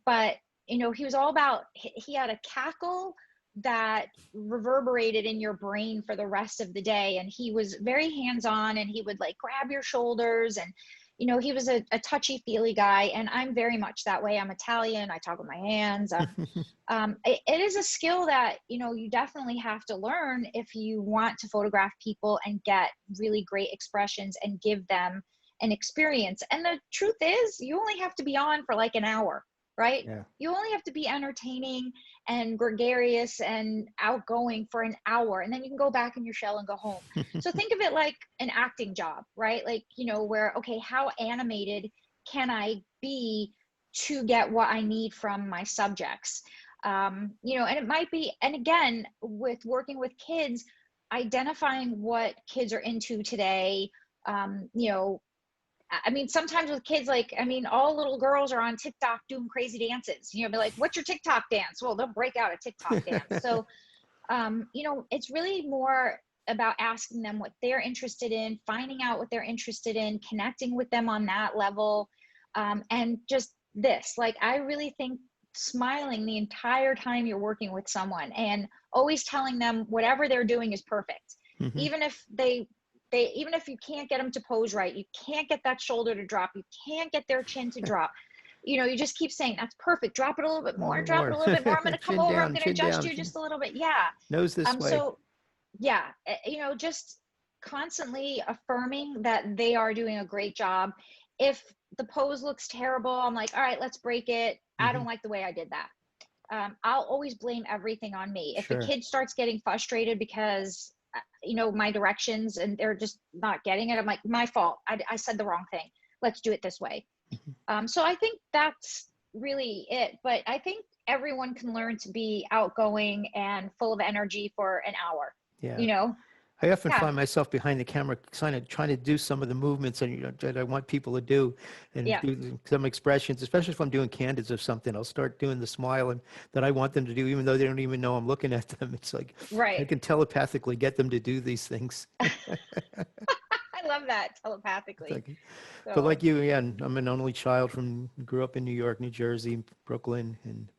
But he was all about, he had a cackle that reverberated in your brain for the rest of the day. And he was very hands on and he would like grab your shoulders. And he was a touchy feely guy. And I'm very much that way. I'm Italian. I talk with my hands. It is a skill that, you definitely have to learn if you want to photograph people and get really great expressions and give them an experience. And the truth is, you only have to be on for like an hour, right? Yeah. You only have to be entertaining and gregarious and outgoing for an hour, and then you can go back in your shell and go home. So think of it like an acting job, right? Like, where, okay, how animated can I be to get what I need from my subjects? And it might be, and again, with working with kids, identifying what kids are into today. I mean, sometimes with kids, like, I mean, all little girls are on TikTok doing crazy dances. Be like, what's your TikTok dance? Well, they'll break out a TikTok dance. So, it's really more about asking them what they're interested in, finding out what they're interested in, connecting with them on that level. And just this, like, I really think smiling the entire time you're working with someone and always telling them whatever they're doing is perfect. Hmm. Even if even if you can't get them to pose right, you can't get that shoulder to drop, you can't get their chin to drop, you just keep saying, that's perfect, drop it a little bit A more, little drop it more. a little bit more, I'm going to come Chin over, I'm down, going to chin adjust down. you just a little bit. Yeah. Nose this way. So yeah, just constantly affirming that they are doing a great job. If the pose looks terrible, I'm like, all right, let's break it. I Hmm. don't like the way I did that. I'll always blame everything on me. If the Sure. kid starts getting frustrated because, my directions and they're just not getting it, I'm like, my fault. I said the wrong thing. Let's do it this way. Mhm. So I think that's really it. But I think everyone can learn to be outgoing and full of energy for an hour, Yeah. you know? I often Yeah. find myself behind the camera kind of trying to do some of the movements that, that I want people to do and Yeah. do some expressions, especially if I'm doing candids of something. I'll start doing the smile and that I want them to do, even though they don't even know I'm looking at them. It's like I Right. can telepathically get them to do these things. I love that It's telepathically. like, but like So, you, yeah, I'm an only child grew up in New York, New Jersey, Brooklyn, and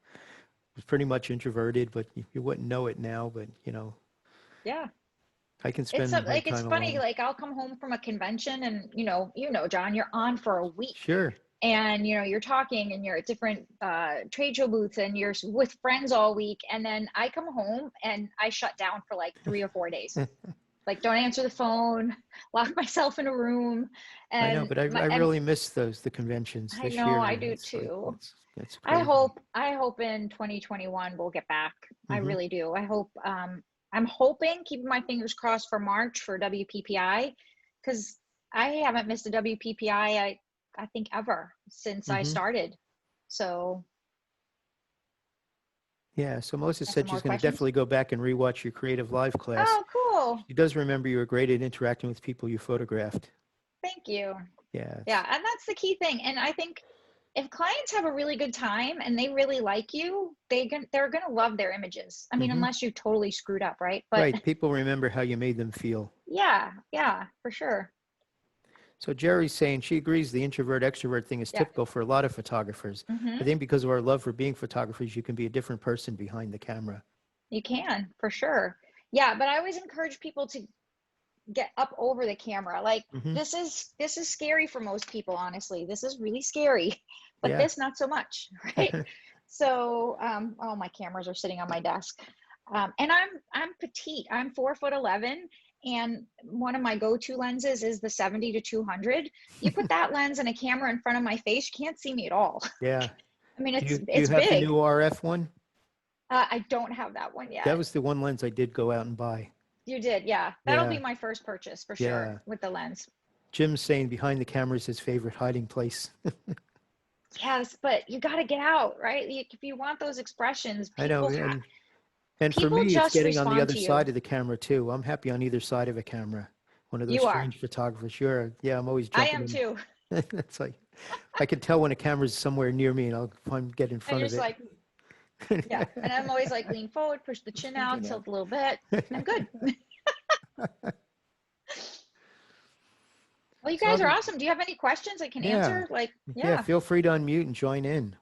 was pretty much introverted, but you wouldn't know it now. But, yeah. I can It's spend my like, it's time funny. alone. Like I'll come home from a convention and, John, you're on for a week Sure. and, you're talking and you're at different trade show booths and you're with friends all week. And then I come home and I shut down for like 3 or 4 days. Like, don't answer the phone, lock myself in a room. I know, And but I really miss the conventions I this know I year. do It's like, too. it's I crazy. hope I hope in 2021 we'll get back. I Hmm. really do. I hope I'm hoping, keeping my fingers crossed for March for WPPI, because I haven't missed a WPPI I think ever since I Hmm. started. So, Yeah, so Melissa got some said more she's going to questions? definitely go back and rewatch your Creative Live class. Oh, cool. She does remember you were great at interacting with people you photographed. Thank you. Yeah, Yeah, and that's the key thing. And I think if clients have a really good time and they really like you, they're going to love their images. I mean, hmm, unless you totally screwed up, right? But right. People remember how you made them feel. yeah, yeah, for sure. So Jerry's saying she agrees the introvert extrovert thing is Yeah. typical for a lot of photographers. I Hmm. think because of our love for being photographers, you can be a different person behind the camera. You can, for sure. Yeah, but I always encourage people to get up over the camera. Like, Hmm. this is scary for most people, honestly. This is really scary, but Yeah. this not so much, right? So, oh, my cameras are sitting on my desk. And I'm petite. I'm 4'11", and one of my go-to lenses is the 70-200. You put that lens and a camera in front of my face, you can't see me at all. Yeah. I mean, Do it's you it's have the big. new RF one? I don't have that one That yet. was the one lens I did go out and buy. You did, yeah. That'll be Yeah. my first purchase for sure Yeah. with the lens. Jim's saying behind the camera is his favorite hiding place. Yes, but you got to get out, right? If you want those expressions, I know, and for people me, it's just getting on the respond other to you. side of the camera too. I'm happy on either side of a camera. One of those You are. strange photographers. Yeah, I'm always I jumping am in. too. It's like I can tell when a camera's somewhere near me, and I'm get in And front you're of just it. like, yeah. And I'm always like, lean forward, push the chin out, tilt a little bit. I'm good. Well, you So I'll guys are be, awesome. Do you have any questions I can yeah, answer? Like, yeah. yeah. Feel free to unmute and join in.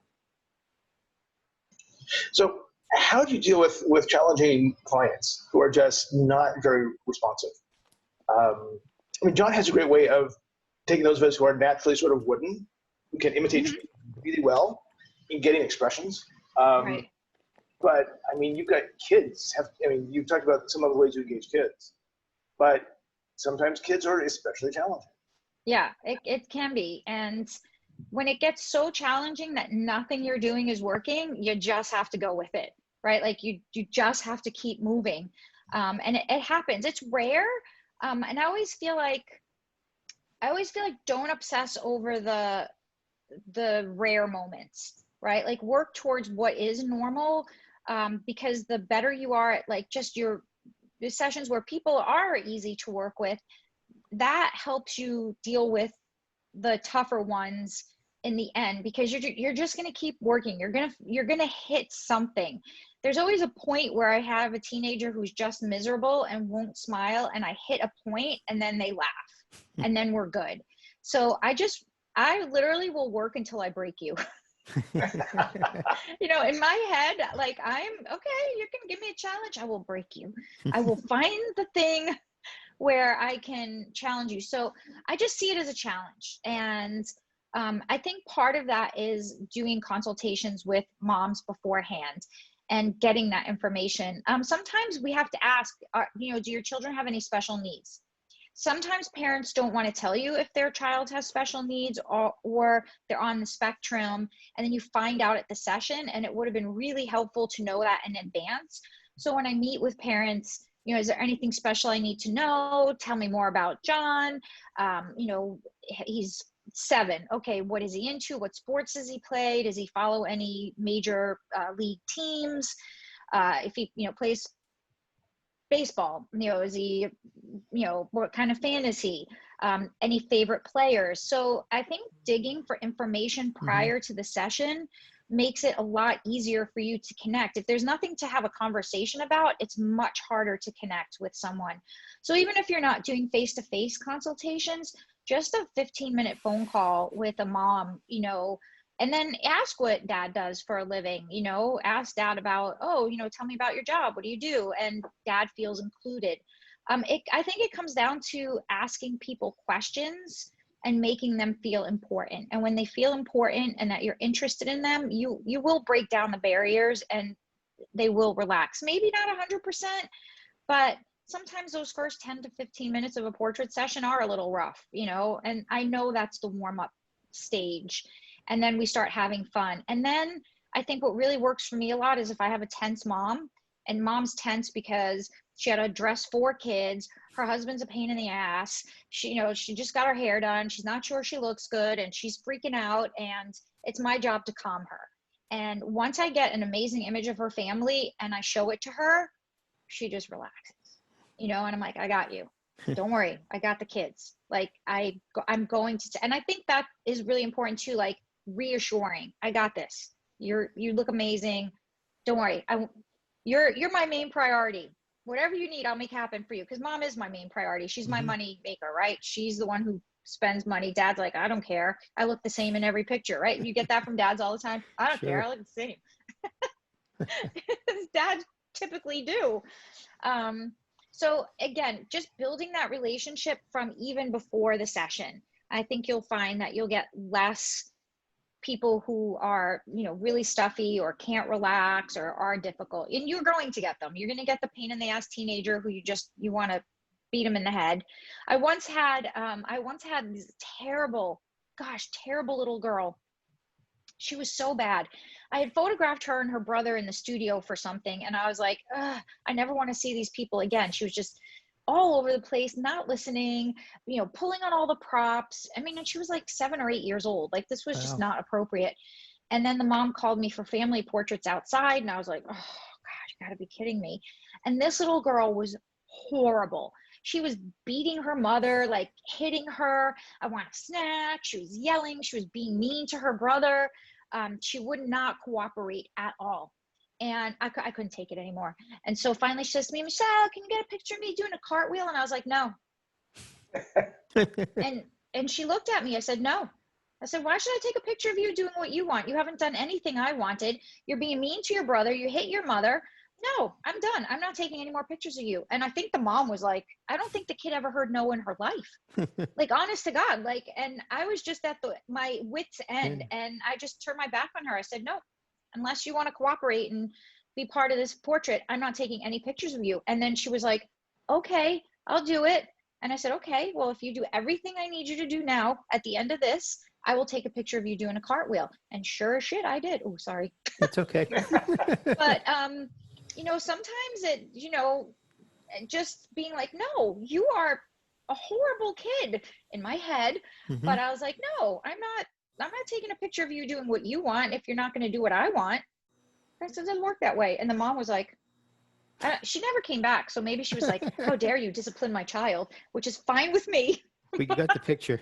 So how do you deal with challenging clients who are just not very responsive? I mean, John has a great way of taking those of us who are naturally sort of wooden, who can imitate Mhm. really well in getting expressions. Right. But I mean, you've got kids. I mean, you talked about some of the ways you engage kids, but sometimes kids are especially challenging. Yeah, it can be. And when it gets so challenging that nothing you're doing is working, you just have to go with it, right? Like you just have to keep moving. And it happens. It's rare. And I always feel like don't obsess over the rare moments, right? Like work towards what is normal, because the better you are at like just the sessions where people are easy to work with, that helps you deal with the tougher ones in the end, because you're just going to keep working. You're going to hit something. There's always a point where I have a teenager who's just miserable and won't smile, and I hit a point and then they laugh and then we're good. So I literally will work until I break you. In my head, like, I'm okay, you can give me a challenge, I will break you. I will find the thing where I can challenge you. So I just see it as a challenge. And I think part of that is doing consultations with moms beforehand and getting that information. Sometimes we have to ask, do your children have any special needs? Sometimes parents don't want to tell you if their child has special needs, or they're on the spectrum, and then you find out at the session, and it would have been really helpful to know that in advance. So when I meet with parents, is there anything special I need to know? Tell me more about John. He's 7. Okay, what is he into? What sports does he play? Does he follow any major league teams? If he, plays baseball, is he, what kind of fan is he? Any favorite players? So I think digging for information prior to the session makes it a lot easier for you to connect. If there's nothing to have a conversation about, it's much harder to connect with someone. So even if you're not doing face-to-face consultations, just a 15-minute phone call with a mom, and then ask what dad does for a living, ask dad about, tell me about your job. What do you do? And dad feels included. I think it comes down to asking people questions and making them feel important. And when they feel important and that you're interested in them, you will break down the barriers and they will relax. Maybe not 100%, but sometimes those first 10 to 15 minutes of a portrait session are a little rough, and I know that's the warm-up stage. And then we start having fun. And then I think what really works for me a lot is if I have a tense mom, and mom's tense because she had to dress 4 kids, her husband's a pain in the ass, she just got her hair done, she's not sure she looks good, and she's freaking out, and it's my job to calm her. And once I get an amazing image of her family and I show it to her, she just relaxes, and I'm like, I got you. Don't worry, I got the kids. Like I'm going to, and I think that is really important too, like reassuring. I got this. You look amazing. Don't worry. You're my main priority. Whatever you need, I'll make happen for you. Because mom is my main priority. She's my money maker, right? She's the one who spends money. Dad's like, I don't care. I look the same in every picture, right? You get that from dads all the time. I don't care. I look the same. Dads typically do. So again, just building that relationship from even before the session. I think you'll find that you'll get less people who are, really stuffy or can't relax or are difficult. And you're going to get them. You're going to get the pain in the ass teenager who you want to beat them in the head. I once had this terrible little girl. She was so bad. I had photographed her and her brother in the studio for something, and I was like, I never want to see these people again. She was just all over the place, not listening, pulling on all the props. I mean, and she was like 7 or 8 years old. Like, this was just Wow. not appropriate. And then the mom called me for family portraits outside, and I was like, oh God, you gotta be kidding me. And this little girl was horrible. She was beating her mother, like hitting her. I want a snack. She was yelling. She was being mean to her brother. She would not cooperate at all. And I couldn't take it anymore. And so finally she says to me, Michelle, can you get a picture of me doing a cartwheel? And I was like, no. And she looked at me. I said, no. I said, why should I take a picture of you doing what you want? You haven't done anything I wanted. You're being mean to your brother. You hit your mother. No, I'm done. I'm not taking any more pictures of you. And I think the mom was like, I don't think the kid ever heard no in her life. Like, honest to God, like, and I was just at my wit's end, and I just turned my back on her. I said, no, unless you want to cooperate and be part of this portrait, I'm not taking any pictures of you. And then she was like, okay, I'll do it. And I said, okay, well, if you do everything I need you to do now, at the end of this, I will take a picture of you doing a cartwheel. And sure as shit, I did. Oh, sorry. It's okay. But, sometimes just being like, no, you are a horrible kid in my head. Mm-hmm. But I was like, no, I'm not taking a picture of you doing what you want if you're not going to do what I want. I said, it doesn't work that way. And the mom was like, she never came back. So maybe she was like, how dare you discipline my child, which is fine with me. We got the picture.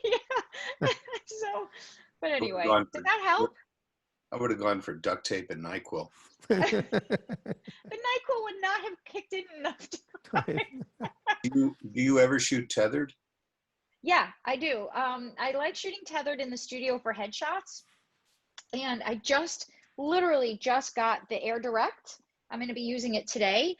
Yeah. So, but anyway, did that help? I would have gone for duct tape and NyQuil. The NyQuil would not have kicked in enough time. Do you ever shoot tethered? Yeah, I do. I like shooting tethered in the studio for headshots. And I literally just got the Air Direct. I'm going to be using it today.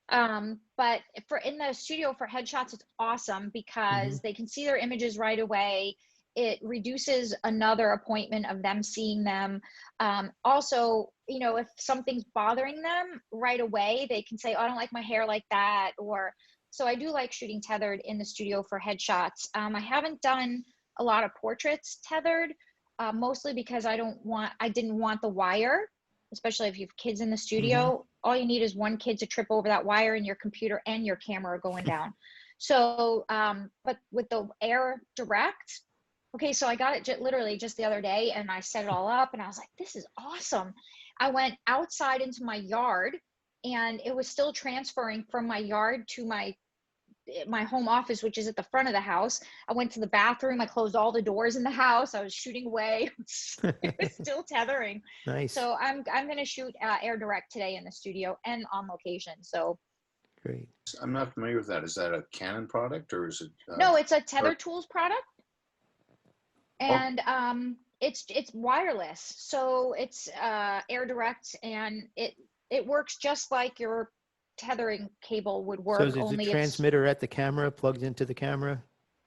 But in the studio for headshots, it's awesome because they can see their images right away. It reduces another appointment of them seeing them. Also, if something's bothering them right away, they can say, oh, I don't like my hair like that. So I do like shooting tethered in the studio for headshots. I haven't done a lot of portraits tethered, mostly because I didn't want the wire, especially if you have kids in the studio. All you need is one kid to trip over that wire and your computer and your camera are going down. So, but with the Air Direct, okay, so I got it literally just the other day, and I set it all up, and I was like, this is awesome. I went outside into my yard, and it was still transferring from my yard to my home office, which is at the front of the house. I went to the bathroom. I closed all the doors in the house. I was shooting away. It was still tethering. Nice. So I'm going to shoot Air Direct today in the studio and on location. So great. I'm not familiar with that. Is that a Canon product or is it? No, it's a Tether Tools product. And it's wireless. So it's Air Direct, and it works just like your tethering cable would work. So is the transmitter at the camera plugged into the camera?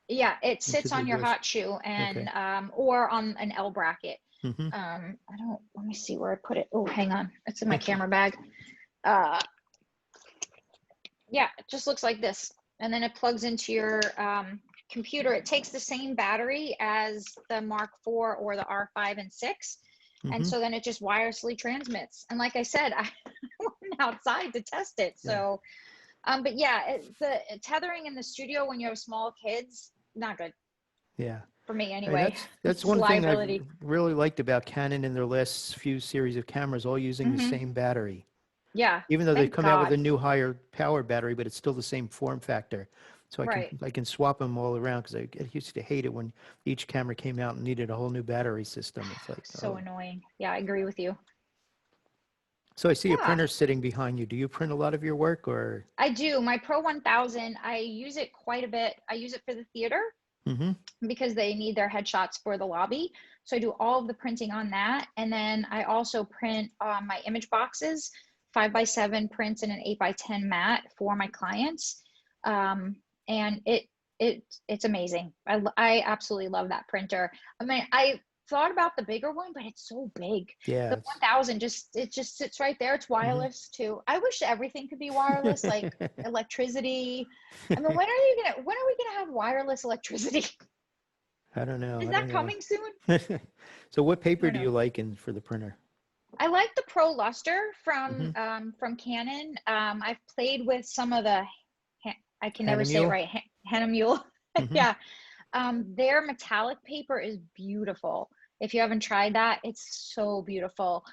Yeah, it sits on your hot shoe and or on an L bracket. Let me see where I put it. Oh, hang on. It's in my camera bag. Yeah, it just looks like this. And then it plugs into your computer. It takes the same battery as the Mark IV or the R5 and 6. And so then it just wirelessly transmits. And like I said, I went outside to test it. So, but yeah, the tethering in the studio when you have small kids, not good. Yeah. For me anyway. That's one thing I really liked about Canon in their last few series of cameras, all using the same battery. Yeah. Even though they come out with a new higher power battery, but it's still the same form factor. So I can swap them all around, because I used to hate it when each camera came out and needed a whole new battery system. It's like so annoying. Yeah, I agree with you. So I see a printer sitting behind you. Do you print a lot of your work, or? I do. My Pro 1000, I use it quite a bit. I use it for the theater because they need their headshots for the lobby. So I do all of the printing on that. And then I also print my image boxes, 5x7 prints and an 8x10 mat for my clients. And it's amazing. I absolutely love that printer. I mean, I thought about the bigger one, but it's so big. Yeah. The 1000 it just sits right there. It's wireless too. I wish everything could be wireless, like electricity. I mean, when are we gonna have wireless electricity? I don't know. Is that coming soon? So what paper do you like for the printer? I like the Pro Luster from Canon. I've played with some of the I can never say it Hahnemühle? right. Hahnemühle. Mhm. Yeah. Their metallic paper is beautiful. If you haven't tried that, it's so beautiful.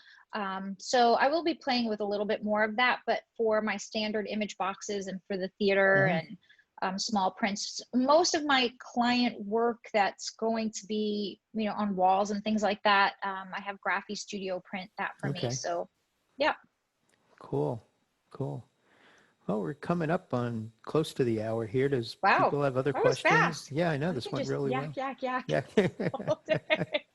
So I will be playing with a little bit more of that, but for my standard image boxes and for the theater Mhm. and small prints, most of my client work that's going to be, on walls and things like that, I have Graphy Studio print that for me. Okay. So, yeah. Cool. Cool. Well, we're coming up on close to the hour here. Does Wow. people have other That was questions? fast. Yeah, I know We this can went just really yak, well. yak, yak Yeah. all day.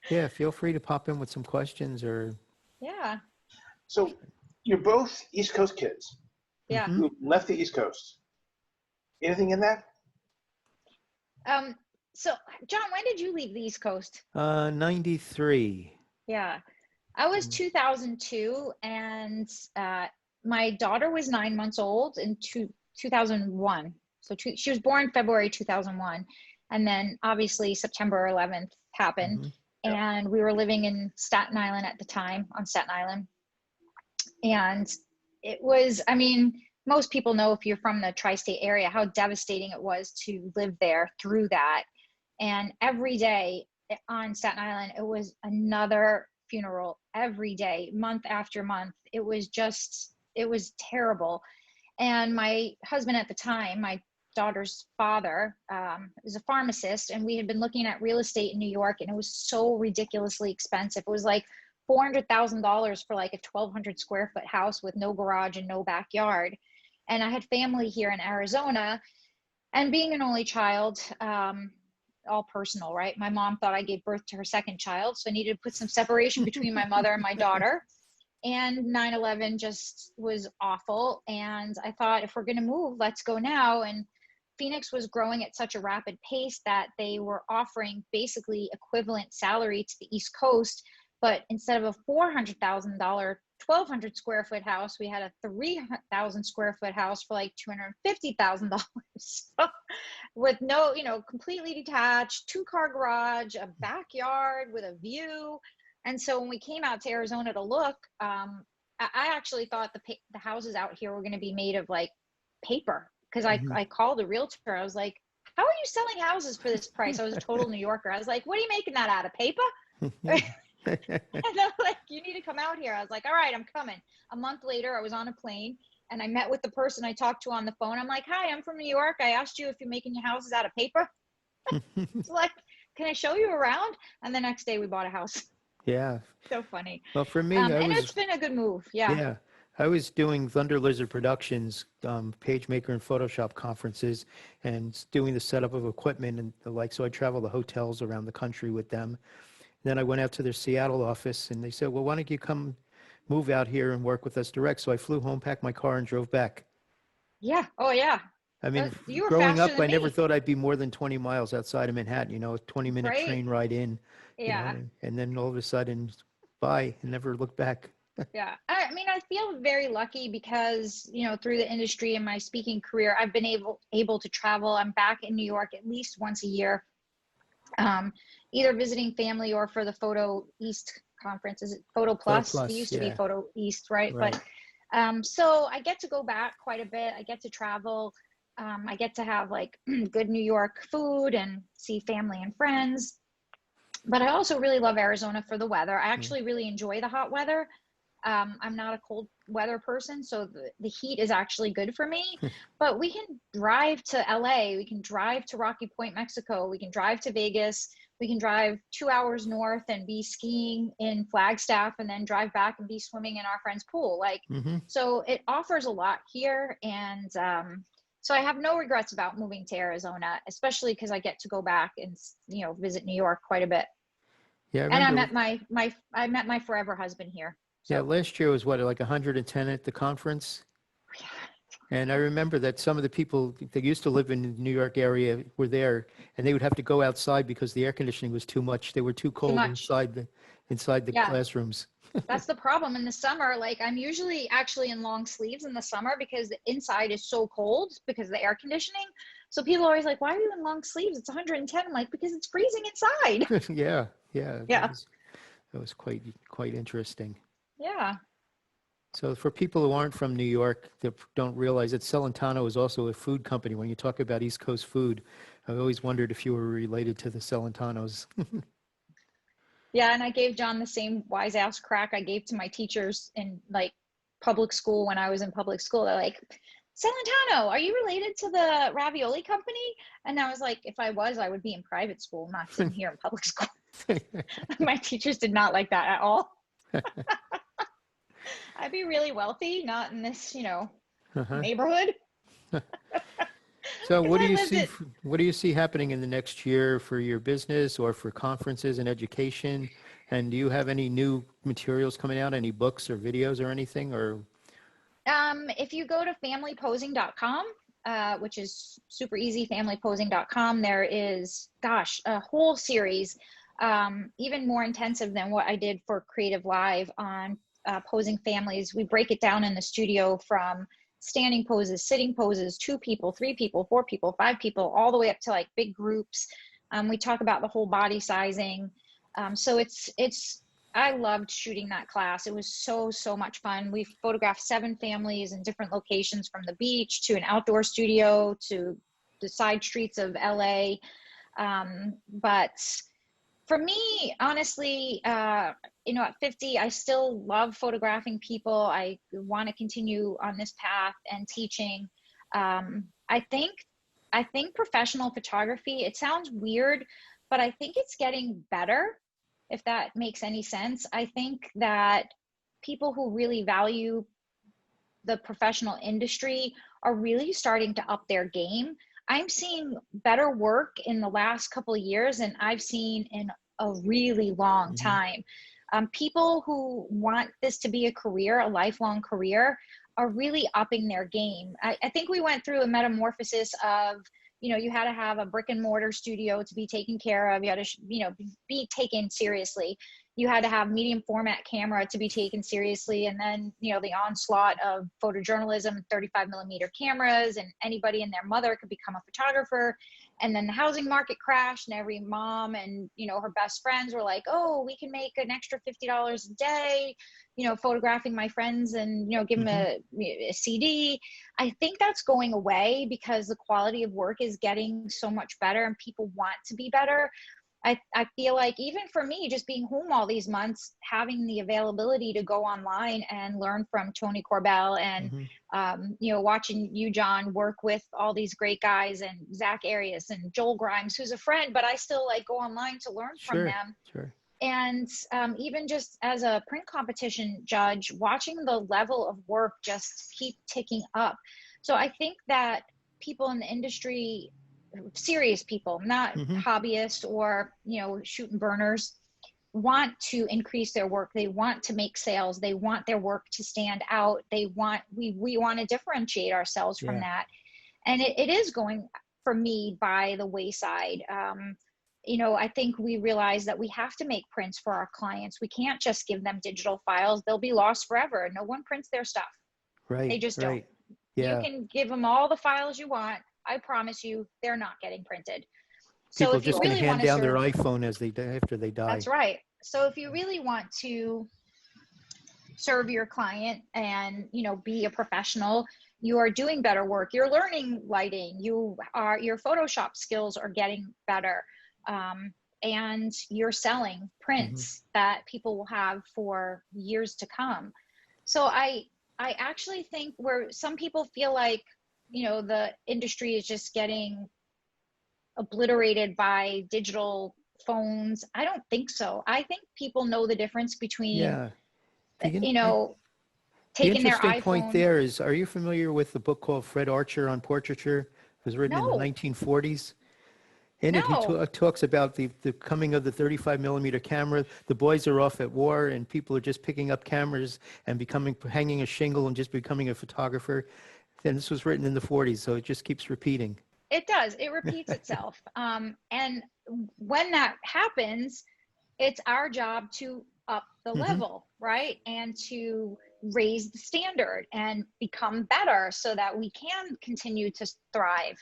Yeah, feel free to pop in with some questions or Yeah. So you're both East Coast kids Yeah. Mhm. who left the East Coast. Anything in that? So John, when did you leave the East Coast? 93. Yeah. I was Mm. 2002, and my daughter was 9 months old in 2001. So she was born February 2001. And then obviously September 11th happened. Mhm. And we were living in Staten Island at the time, on Staten Island. And it was, I mean, most people know, if you're from the tri-state area, how devastating it was to live there through that. And every day on Staten Island, it was another funeral every day, month after month. It was terrible. And my husband at the time, my daughter's father, is a pharmacist, and we had been looking at real estate in New York, and it was so ridiculously expensive. It was like $400,000 for like a 1,200 square foot house with no garage and no backyard. And I had family here in Arizona, and being an only child, all personal, right? My mom thought I gave birth to her second child, so I needed to put some separation between my mother and my daughter. And 9/11 just was awful. And I thought, if we're going to move, let's go now. And Phoenix was growing at such a rapid pace that they were offering basically equivalent salary to the East Coast. But instead of a $400,000, 1,200 square foot house, we had a 3,000 square foot house for like $250,000 with no, completely detached, 2-car garage, a backyard with a view. And so when we came out to Arizona to look, I actually thought the houses out here were going to be made of like paper, because Mhm. I called a realtor. I was like, "How are you selling houses for this price?" I was a total New Yorker. I was like, "What are you making that out of, paper?" And they're like, "You need to come out here." I was like, "All right, I'm coming." A month later, I was on a plane, and I met with the person I talked to on the phone. I'm like, "Hi, I'm from New York. I asked you if you're making your houses out of paper." It's like, "Can I show you around?" And the next day we bought a house. Yeah. So funny. Well, for me, And it's been a good move. Yeah. yeah, I was doing Thunder Lizard Productions, PageMaker and Photoshop conferences, and doing the setup of equipment and the like. So I travel to hotels around the country with them. Then I went out to their Seattle office, and they said, "Well, why don't you come move out here and work with us direct?" So I flew home, packed my car, and drove back. Yeah. Oh, yeah. I mean, You were growing faster up, than I never me, thought I'd be more than 20 miles outside of Manhattan, a 20-minute right? train ride in, Yeah. and then all of a sudden, bye, and never looked back. Yeah. I mean, I feel very lucky because, through the industry and my speaking career, I've been able to travel. I'm back in New York at least once a year, either visiting family or for the Photo East conference. Is it Photo Photo Plus? It Plus, used to be yeah, Photo East, right? right. But so I get to go back quite a bit. I get to travel. I get to have like good New York food and see family and friends. But I also really love Arizona for the weather. I Yeah. actually really enjoy the hot weather. I'm not a cold weather person, so the heat is actually good for me. But we can drive to LA, we can drive to Rocky Point, Mexico, we can drive to Vegas, we can drive 2 hours north and be skiing in Flagstaff, and then drive back and be swimming in our friend's pool. Like, Hmm. so it offers a lot here. And so I have no regrets about moving to Arizona, especially because I get to go back and visit New York quite a bit. Yeah, I And I remember. met my forever husband here. Yeah, So last year was what, like 110 at the conference? yeah. And I remember that some of the people that used to live in the New York area were there, and they would have to go outside because the air conditioning was too much. They were too Too cold much. inside the Yeah, classrooms. that's the problem in the summer. Like, I'm usually actually in long sleeves in the summer because the inside is so cold because of the air conditioning. So people are always like, "Why are you in long sleeves? It's 110." I'm like, "Because it's freezing inside." Yeah, yeah, Yeah. that was quite interesting. Yeah. So for people who aren't from New York that don't realize that Celentano is also a food company. When you talk about East Coast food, I always wondered if you were related to the Celentanos. Yeah, and I gave John the same wise ass crack I gave to my teachers in like public school when I was in public school. They're like, Celentano, are you related to the ravioli company? And I was like, if I was, I would be in private school, not sitting here in public school. My teachers did not like that at all. I'd be really wealthy, not in this, Uh-huh. neighborhood. So 'Cause what do I you lived see, it. what do you see happening in the next year for your business or for conferences and education? And do you have any new materials coming out, any books or videos or anything? Or If you go to familyposing.com, which is super easy, familyposing.com, there is, gosh, a whole series, even more intensive than what I did for Creative Live on posing families. We break it down in the studio from standing poses, sitting poses, 2 people, 3 people, 4 people, 5 people, all the way up to like big groups. We talk about the whole body sizing. So I loved shooting that class. It was so much fun. We photographed 7 families in different locations, from the beach to an outdoor studio to the side streets of LA. But for me, honestly, at 50, I still love photographing people. I want to continue on this path and teaching. I think professional photography, it sounds weird, but I think it's getting better, if that makes any sense. I think that people who really value the professional industry are really starting to up their game. I'm seeing better work in the last couple of years than I've seen in a really long time. People who want this to be a career, a lifelong career, are really upping their game. I think we went through a metamorphosis of, you had to have a brick and mortar studio to be taken care of. You had to, be taken seriously. You had to have medium format camera to be taken seriously. And then, the onslaught of photojournalism, 35 millimeter cameras, and anybody and their mother could become a photographer. And then the housing market crashed, and every mom and, her best friends were like, oh, we can make an extra $50 a day, photographing my friends and, give them a CD. I think that's going away because the quality of work is getting so much better and people want to be better. I feel like even for me, just being home all these months, having the availability to go online and learn from Tony Corbell and, watching you, John, work with all these great guys, and Zach Arias and Joel Grimes, who's a friend, but I still like go online to learn from them. Sure. And even just as a print competition judge, watching the level of work just keep ticking up. So I think that people in the industry, serious people, not hobbyists or, shooting burners, want to increase their work. They want to make sales. They want their work to stand out. We want to differentiate ourselves from that. And it is going, for me, by the wayside. I think we realize that we have to make prints for our clients. We can't just give them digital files. They'll be lost forever. No one prints their stuff. Right. They just don't. Yeah. You can give them all the files you want. I promise you, they're not getting printed. People So if just you going really to hand want to down serve, their iPhone after they die. that's right. So if you really want to serve your client and, be a professional, you are doing better work. You're learning lighting. Your Photoshop skills are getting better. And you're selling prints that people will have for years to come. So I actually think where some people feel like, the industry is just getting obliterated by digital phones. I don't think so. I think people know the difference between, taking The their interesting iPhone. point there is, are you familiar with the book called Fred Archer on Portraiture? It was written in the No. 1940s. In it, he No. talks about the coming of the 35 millimeter camera. The boys are off at war, and people are just picking up cameras and hanging a shingle and just becoming a photographer. And this was written in the 40s, so it just keeps repeating. It does. It repeats itself. And when that happens, it's our job to up the level, right? And to raise the standard and become better so that we can continue to thrive.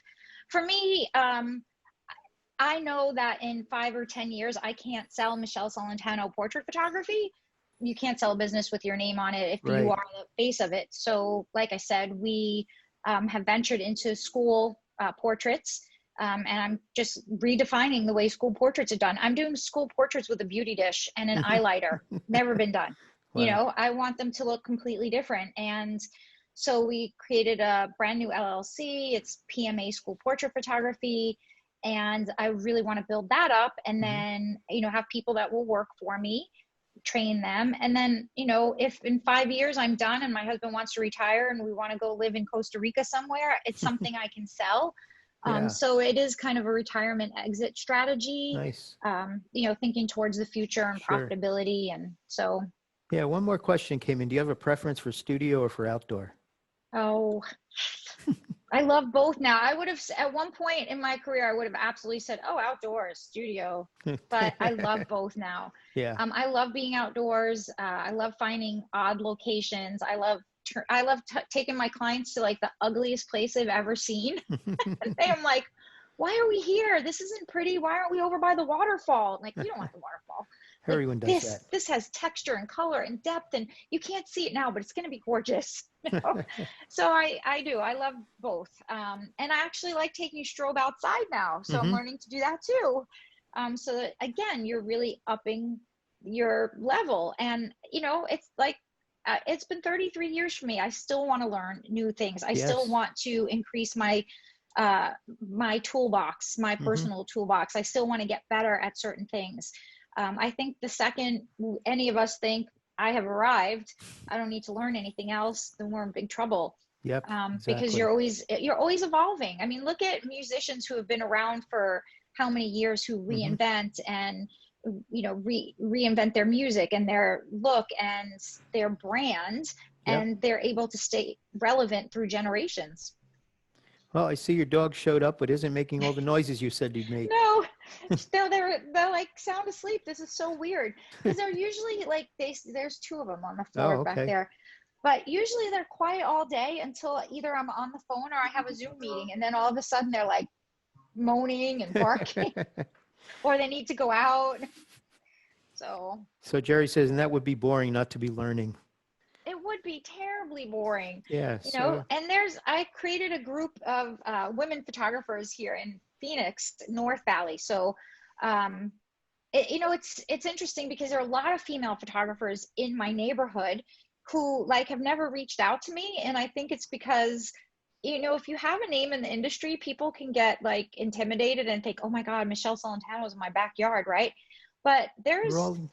For me, I know that in 5 or 10 years, I can't sell Michele Celentano portrait photography, you can't sell a business with your name on it if Right. you are the face of it. So like I said, we have ventured into school portraits. And I'm just redefining the way school portraits are done. I'm doing school portraits with a beauty dish and an eyeliner. Never been done. You Wow. know, I want them to look completely different. And so we created a brand new LLC. It's PMA School Portrait Photography. And I really want to build that up and then, you know, have people that will work for me, train them. And then, you know, if in 5 years I'm done and my husband wants to retire and we want to go live in Costa Rica somewhere, it's something I can sell. Yeah. So it is kind of a retirement exit strategy, Nice. you know, thinking towards the future and Sure. profitability. And so, Yeah, one more question came in. Do you have a preference for studio or for outdoor? oh, I love both now. I would have, at one point in my career, I would have absolutely said, oh, outdoors, studio, but I love both now. Yeah. I love being outdoors. I love finding odd locations. I love taking my clients to like the ugliest place they've ever seen. And I'm like, why are we here? This isn't pretty. Why aren't we over by the waterfall? I'm like, you don't want the waterfall. Like, Everyone does that. This has texture and color and depth, and you can't see it now, but it's going to be gorgeous. You know? So I do. I love both. And I actually like taking strobe outside now. So I'm learning to do that too. So that, again, you're really upping your level. And, you know, it's like, it's been 33 years for me. I still want to learn new things. I still Yes. want to increase my my toolbox, my personal toolbox. I still want to get better at certain things. I think the second any of us think I have arrived, I don't need to learn anything else, then we're in big trouble. Yep. Because Exactly. you're always evolving. I mean, look at musicians who have been around for how many years, who reinvent and, you know, reinvent their music and their look and their brand, Yep. and they're able to stay relevant through generations. Well, I see your dog showed up, but isn't making all the noises you said you'd make. No, they're like sound asleep. This is so weird because they're usually like there's two of them on the floor back okay. there, but usually they're quiet all day until either I'm on the phone or I have a Zoom meeting, and then all of a sudden they're like moaning and barking, or they need to go out. So Jerry says, and that would be boring not to be learning. It would be terribly boring. Yeah. You know, and I created a group of women photographers here in Phoenix, North Valley. So, you know, it's interesting because there are a lot of female photographers in my neighborhood who like have never reached out to me. And I think it's because, you know, if you have a name in the industry, people can get like intimidated and think, oh my God, Michele Celentano is in my backyard, right? But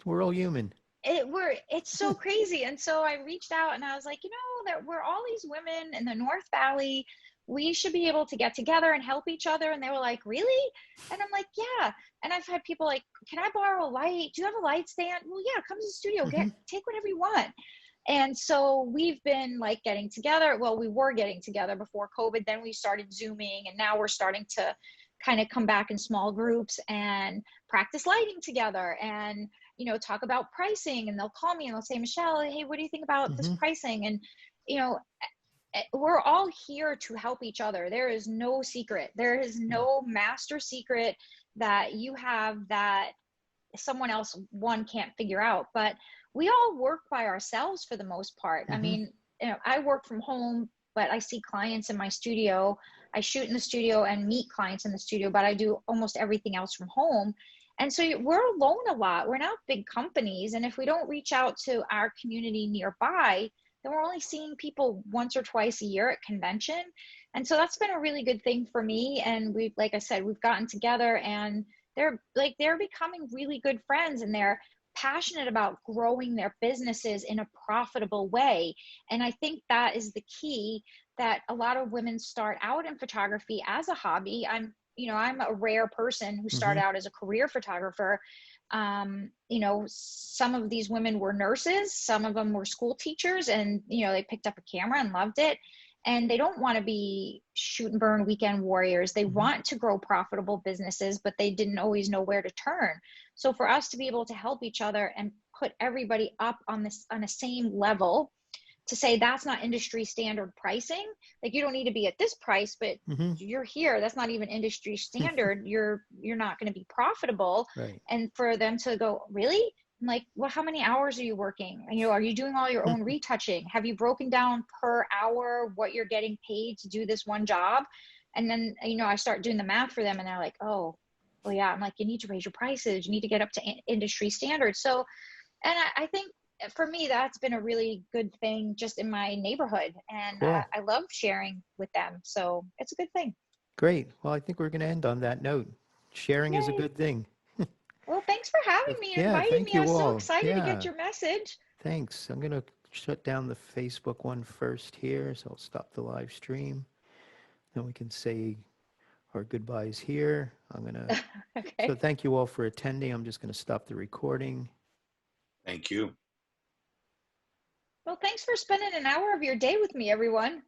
we're all human. It's so crazy. And so I reached out and I was like, you know, that we're all these women in the North Valley. We should be able to get together and help each other. And they were like, really? And I'm like, yeah. And I've had people like, can I borrow a light? Do you have a light stand? Well, yeah, come to the studio, take whatever you want. And so we've been like getting together. Well, we were getting together before COVID. Then we started Zooming, and now we're starting to kind of come back in small groups and practice lighting together and, you know, talk about pricing. And they'll call me and they'll say, Michele, hey, what do you think about this pricing? And, you know, we're all here to help each other. There is no secret. There is no master secret that you have that someone else can't figure out. But we all work by ourselves for the most part. I mean, you know, I work from home, but I see clients in my studio. I shoot in the studio and meet clients in the studio, but I do almost everything else from home. And so we're alone a lot. We're not big companies. And if we don't reach out to our community nearby, then we're only seeing people once or twice a year at convention. And so that's been a really good thing for me. And we've, like I said, we've gotten together and they're becoming really good friends, and they're passionate about growing their businesses in a profitable way. And I think that is the key, that a lot of women start out in photography as a hobby. I'm a rare person who started out as a career photographer. You know, some of these women were nurses, some of them were school teachers, and, you know, they picked up a camera and loved it. And they don't want to be shoot and burn weekend warriors. They want to grow profitable businesses, but they didn't always know where to turn. So for us to be able to help each other and put everybody up on a same level, to say that's not industry standard pricing, like you don't need to be at this price, but you're here, that's not even industry standard, you're not going to be profitable. Right. And for them to go, really? I'm like, well, how many hours are you working? And, are you doing all your own retouching? Have you broken down per hour what you're getting paid to do this one job? And then, I start doing the math for them and they're like, oh, well, yeah. I'm like, you need to raise your prices. You need to get up to industry standards. So, and I think for me, that's been a really good thing just in my neighborhood. And Cool. I love sharing with them. So it's a good thing. Great. Well, I think we're going to end on that note. Sharing is a Yay. good thing. Well, thanks for having me and Yeah, inviting thank me. I you was so all. excited to get Yeah, your message. thanks. I'm going to shut down the Facebook one first here, so I'll stop the live stream. Then we can say our goodbyes here. I'm going to, Okay. so thank you all for attending. I'm just going to stop the recording. Thank you. Well, thanks for spending an hour of your day with me, everyone.